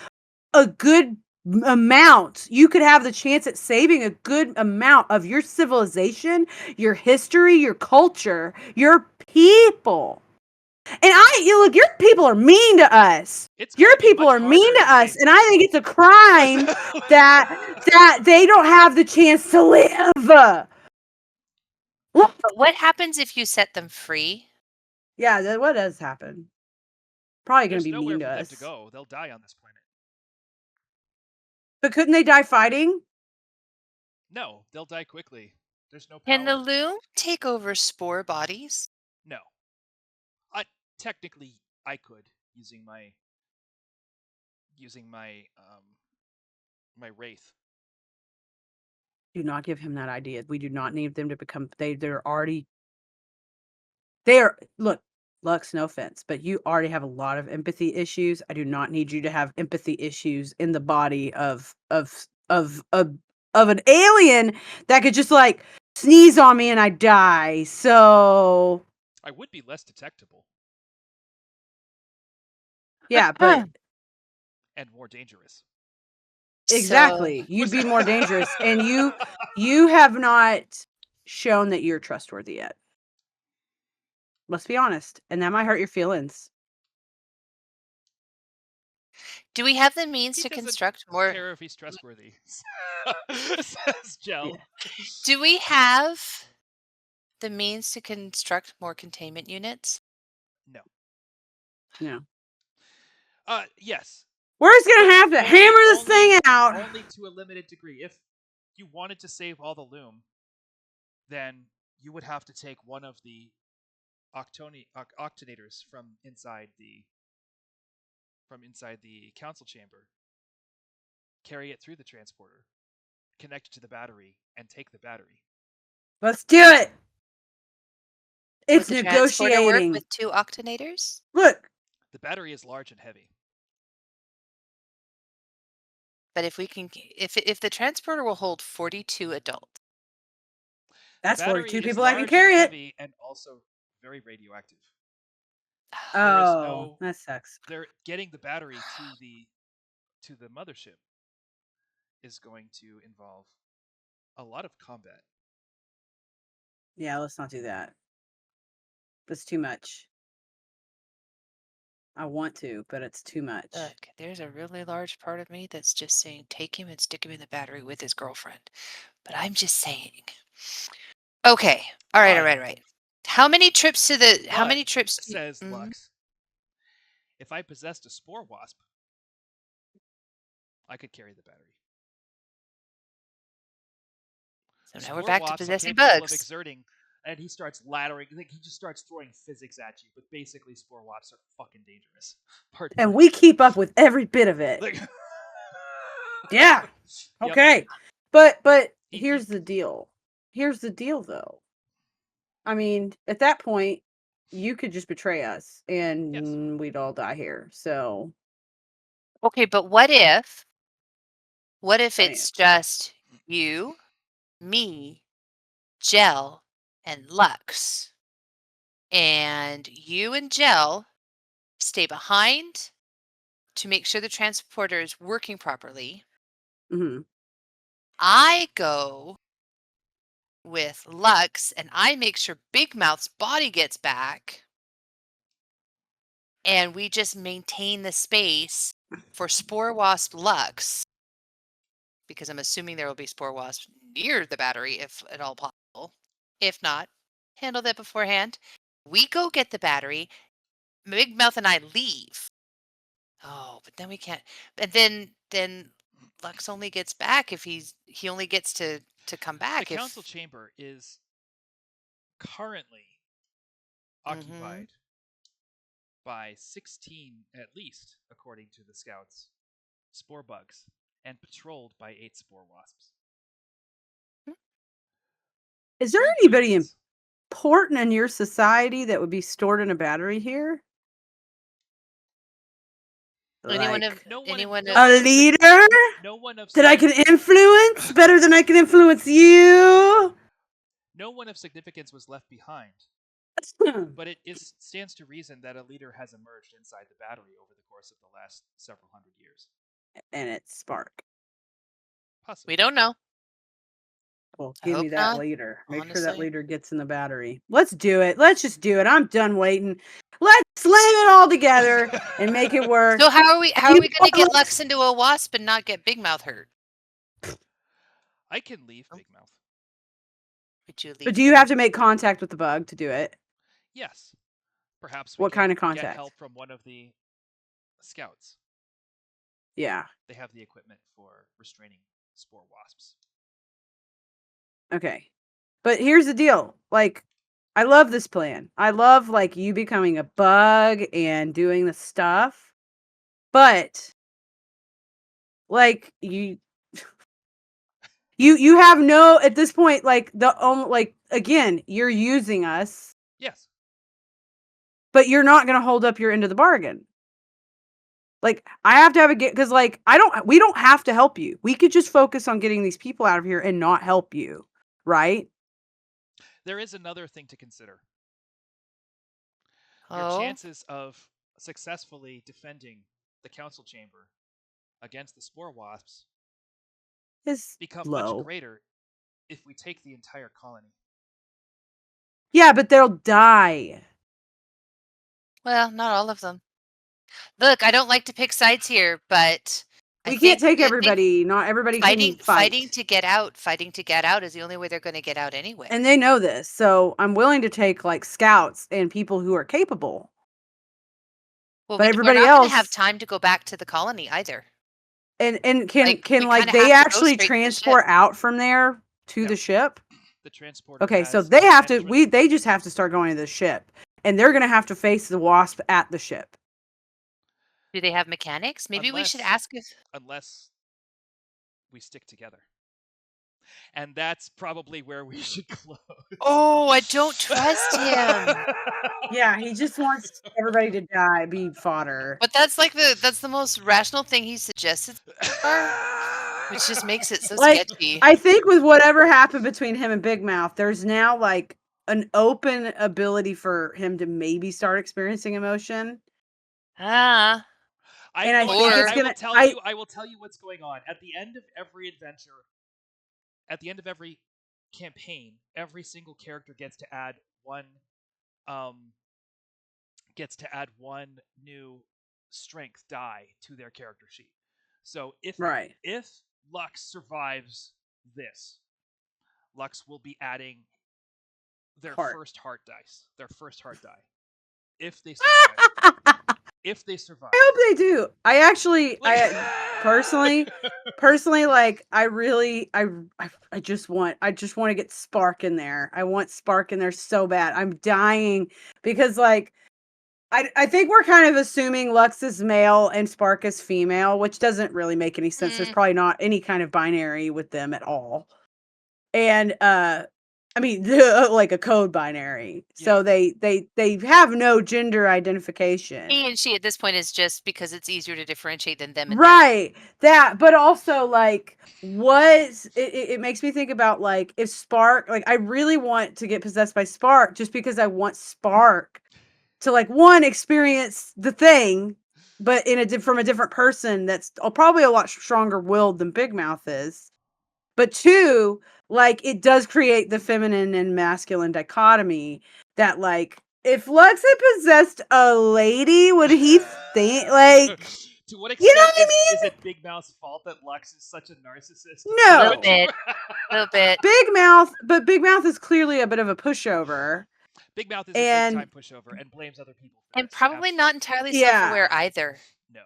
a good amount. You could have the chance at saving a good amount of your civilization, your history, your culture, your people. And look, your people are mean to us. It's Your gonna be people much are mean harder to to us, save and I think it's a crime that they don't have the chance to live. Look, But what happens if you set them free? yeah, what does happen? Probably going to There's be nowhere mean to for them to us. go. They'll die on this planet. But couldn't they die fighting? No, they'll die quickly. There's no Can the power. loom take over spore bodies? No. Technically, I could using my my wraith. Do not give him that idea. We do not need them to become. They're already. They are. Look, Lux. No offense, but you already have a lot of empathy issues. I do not need you to have empathy issues in the body of an alien that could just like sneeze on me and I die. So I would be less detectable yeah, but and more dangerous. So exactly, you'd be more dangerous, and you have not shown that you're trustworthy yet. Let's be honest, and that might hurt your feelings. do we have the means He to doesn't construct more? care if he's trustworthy, says Gel. Yeah. Do we have the means to construct more containment units? No. No. Yes. We're just gonna have to hammer this thing out. Only to a limited degree. If you wanted to save all the loom, then you would have to take one of the octonators from inside the council chamber, carry it through the transporter, connect it to the battery, and take the battery. Let's do it. It's Would the transporter work negotiating. with 2 octonators? Look, The battery is large and heavy. But if we can, if the transporter will hold 42 adults, that's The battery 42 is people that can large carry and it. heavy and also very radioactive. Ah, There is Oh, that sucks. They're getting the battery to the mothership is going to involve a lot of combat. Yeah, let's not do that. That's too much. I want to, but it's too much. look, there's a really large part of me that's just saying take him and stick him in the battery with his girlfriend. But I'm just saying. Okay. All right. How many trips to the? How But, many trips? says Mhm. Lux, if I possessed a spore wasp, I could carry the battery. So now Spore we're back to wasps are possessing capable bugs. of exerting, and he starts laddering. Like, he just starts throwing physics at you. But basically, spore wasps are fucking dangerous. Pardon And me. we keep up with every bit of it. Like, yeah. Yep. Okay. But here's the deal. Here's the deal though. I mean, at that point, you could just betray us and Yes. we'd all die here. So Okay, but what if Saying. it's just you, me, Gel, and Lux, and you and Gel stay behind to make sure the transporter is working properly. Mhm. I go with Lux and I make sure Big Mouth's body gets back, and we just maintain the space for Spore Wasp Lux, because I'm assuming there will be Spore Wasp near the battery if at all possible. If not, handle that beforehand. We go get the battery. Big Mouth and I leave. Oh, but then we can't. And then Lux only gets back if he only gets to come back The if council chamber is currently Mhm. occupied by 16, at least, according to the scouts, spore bugs, and patrolled by 8 spore wasps. Is there Three anybody in humans. important in your society that would be stored in a battery here? Anyone of Like anyone no of a one of sig- leader no one of that I can significance influence better than I can influence you? no one of significance was left behind. But it stands to reason that a leader has emerged inside the battery over the course of the last several hundred years. And it's Spark. Possibly. we don't know. Well, I give me hope that not, leader. Make sure that honestly. leader gets in the battery. Let's do it. Let's just do it. I'm done waiting. Let's slam it all together and make it work. So how are we And you know gonna get what, Lux into a wasp and not get Big Mouth hurt? I can leave Oh. Big Mouth. Would you leave But do you him? have to make contact with the bug to do it? Yes. Perhaps we What can kind of get contact? help from one of the scouts. Yeah. They have the equipment for restraining spore wasps. Okay. But here's the deal. Like, I love this plan. I love like you becoming a bug and doing the stuff. But like you have no at this point, like like again, you're using us, Yes. but you're not gonna hold up your end of the bargain. Like, I have to have a get because like we don't have to help you. We could just focus on getting these people out of here and not help you, right? There is another thing to consider. Your Oh, chances of successfully defending the council chamber against the spore wasps Is become much low. greater if we take the entire colony. Yeah, but they'll die. well, not all of them. Look, I don't like to pick sides here, but We can't take I think everybody. Not everybody can fight. fighting to get out is the only way they're going to get out anyway. And they know this. So I'm willing to take like scouts and people who are capable. Well, But we're everybody not going to have else time to go back to the colony either. and Like, can we like kinda they have to go actually straight to the ship. transport out from there to No. the ship? The transporter Okay, so has they an have to entrance- they just have to start going to the ship. And they're gonna have to face the wasp at the ship. Do they have mechanics? Maybe we should Unless- ask if unless we stick together. And that's probably where we should close. Oh, I don't trust him. Yeah, he just wants everybody to die, be fodder. But that's like that's the most rational thing he suggested so far, which just makes it so Like, sketchy. I think with whatever happened between him and Big Mouth, there's now like an open ability for him to maybe start experiencing emotion. Ah, And I think it's Or- gonna. I will tell you what's going on. At the end of every adventure, at the end of every campaign, every single character gets to add one new strength die to their character sheet. So if Lux survives this, Lux will be adding their first heart dice. Their first heart die. If they survive. If they survive. I hope they do. I actually, personally, like, I just want to get Spark in there. I want Spark in there so bad. I'm dying because, like, I think we're kind of assuming Lux is male and Spark is female, which doesn't really make any sense. There's probably not any kind of binary with them at all. And, I mean, like a code binary. So they have no gender identification. he and she at this point is just because it's easier to differentiate than them and them. Right. That, but also like it makes me think about like if Spark, like I really want to get possessed by Spark just because I want Spark to like one experience the thing, but from a different person that's probably a lot stronger willed than Big Mouth is. But two, like it does create the feminine and masculine dichotomy that like if Lux had possessed a lady, would he think like to what extent is it Big Mouth's fault that Lux is such a narcissist? No. A little bit. But Big Mouth is clearly a bit of a pushover. Big Mouth is a big time pushover and blames other people for and this. probably not entirely self-aware either. No.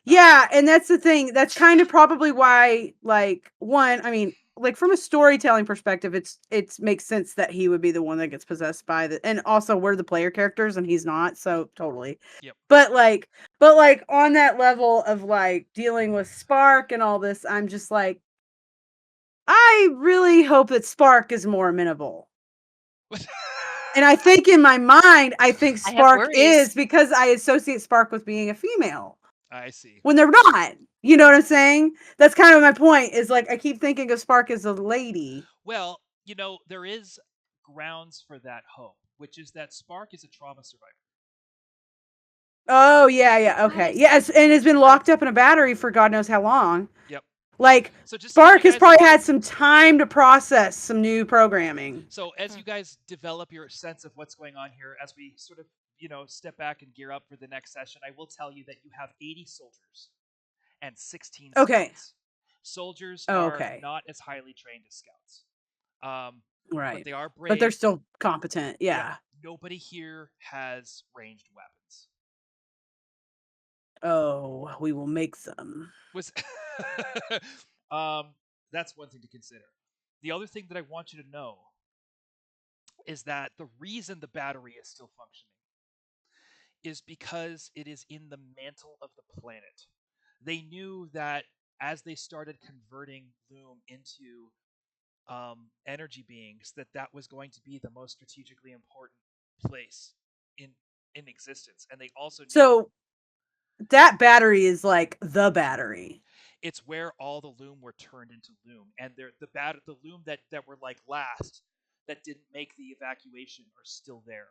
Yeah, and that's the thing. That's kind of probably why, like, one, I mean, like from a storytelling perspective, it makes sense that he would be the one that gets possessed by and also we're the player characters and he's not, so totally. Yep. But like on that level of like dealing with Spark and all this, I'm just like, I really hope that Spark is more amenable. And I think in my mind, I think I have Spark worries. is because I associate Spark with being a female I see. when they're not. You know what Well, I'm saying? That's kind of my point. Is like I keep thinking of Spark as a lady. well, there is grounds for that hope, which is that Spark is a trauma survivor. Oh yeah, okay, What? yes, and has been Oh, locked up in a battery for God knows how long. Yep. Like So just to give you Spark has guys a probably had little, some time to process some new programming. so as hmm. you guys develop your sense of what's going on here, as we sort of, step back and gear up for the next session, I will tell you that you have 80 soldiers and 16 Okay. scouts. Soldiers Oh, are okay. not as highly trained as scouts, but Right. they are But they're brave. still competent. Yep. Yeah. Nobody here has ranged weapons. Oh, we will make them. Was um, that's one thing to consider. The other thing that I want you to know is that the reason the battery is still functioning is because it is in the mantle of the planet. They knew that as they started converting Lume into energy beings, that was going to be the most strategically important place in in existence, and they also knew So that battery is like the battery. it's where all the Lume were turned into Lume, and the Lume that were like last that didn't make the evacuation are still there,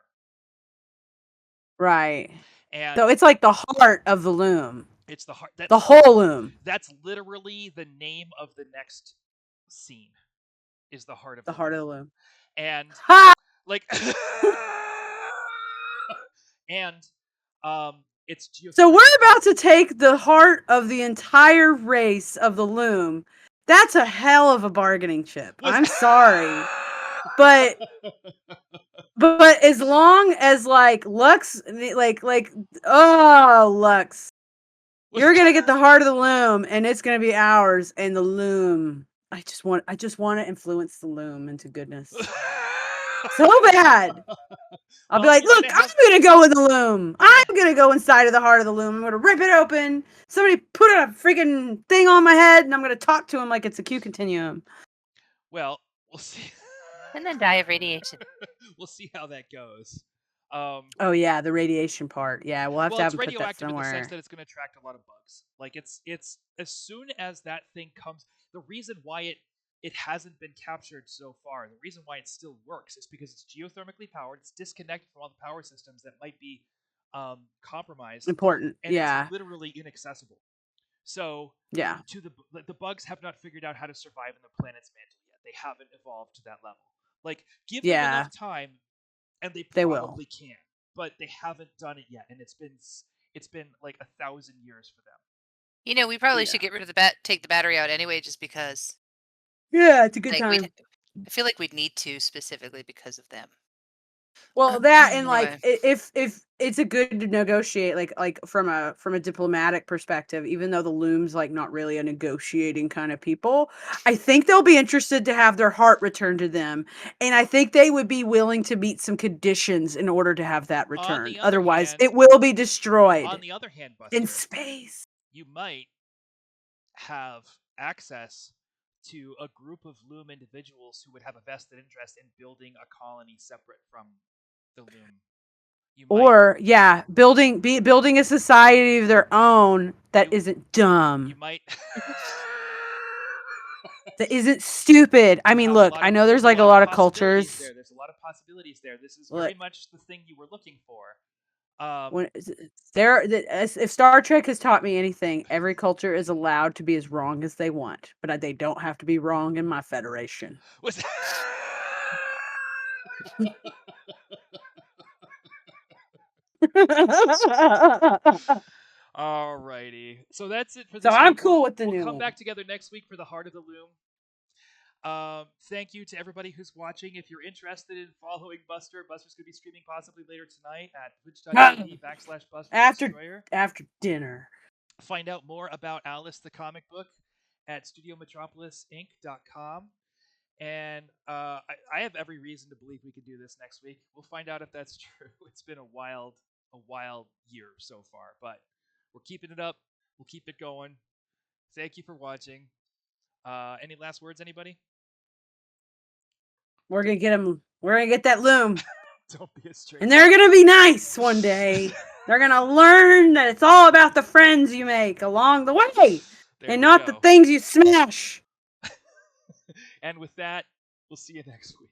Right. So and it's like the heart of the loom. it's the heart The whole loom. that's literally the name of the next scene is the heart of The the heart Lume, of the loom. and Ha! like and it's So geothermically we're powered. about to take the heart of the entire race of the loom. That's a hell of a bargaining chip. Was I'm sorry. But as long as like Lux like oh Lux, was you're gonna get the heart of the loom and it's gonna be ours and the loom. I just want to influence the loom into goodness. So bad. I'll be well, like, you're look, gonna have I'm gonna go in the loom. you're gonna I'm gonna go inside of the heart of the loom. I'm gonna rip it open. Somebody put a freaking thing on my head and I'm gonna talk to him like it's a Q continuum. well, we'll see. And then die of radiation. We'll see how that goes. Um, Oh yeah, the radiation part. Yeah, we'll have well, to have it's him put that radioactive in the sense somewhere. that it's going to attract a lot of bugs. Like it's as soon as that thing comes, the reason why it hasn't been captured so far, the reason why it still works is because it's geothermically powered. It's disconnected from all the power systems that might be compromised, Important. and it's Yeah. literally inaccessible. So Yeah. the bugs have not figured out how to survive in the planet's mantle yet. They haven't evolved to that level. Like give them Yeah. enough time, and they They will. probably can, but they haven't done it yet, and it's been like 1,000 years for them. We probably Yeah. should get rid of take the battery out anyway, just because. Yeah, it's a good Like time. I feel like we'd need to specifically because of them. Well, that and like Anyway, if it's a good to negotiate like from a diplomatic perspective, even though the loom's like not really a negotiating kind of people, I think they'll be interested to have their heart returned to them, and I think they would be willing to meet some conditions in order to have that On returned. the other Otherwise, hand, it will be destroyed in Buster, space. you might have access to a group of Loom individuals who would have a vested interest in building a colony separate from the Loom. You might Or yeah, building a society of their own that you isn't dumb. you might That isn't stupid. I you mean, have a look, lot I of know there's there's a like a lot of lot of possibilities cultures. there. There's a lot of possibilities there. This is very Look, much the thing you were looking for. Um, when there, if Star Trek has taught me anything, every culture is allowed to be as wrong as they want, but they don't have to be wrong in my Federation. was Alrighty. So that's it for So this I'm week. cool with the We'll new come one. back together next week for the Heart of the Loom. Thank you to everybody who's watching. If you're interested in following Buster, Buster's going to be streaming possibly later tonight at twitch.tv/Buster the after Destroyer. after dinner. Find out more about Alice the comic book at studiometropolisinc.com. And I have every reason to believe we can do this next week. We'll find out if that's true. It's been a wild year so far, but we're keeping it up. We'll keep it going. Thank you for watching. Any last words, anybody? We're gonna get him. We're gonna get that loom. Don't be a stranger. And they're going to be nice one day. They're going to learn that it's all about the friends you make along the way and not the things you smash. And with that, we'll see you next week.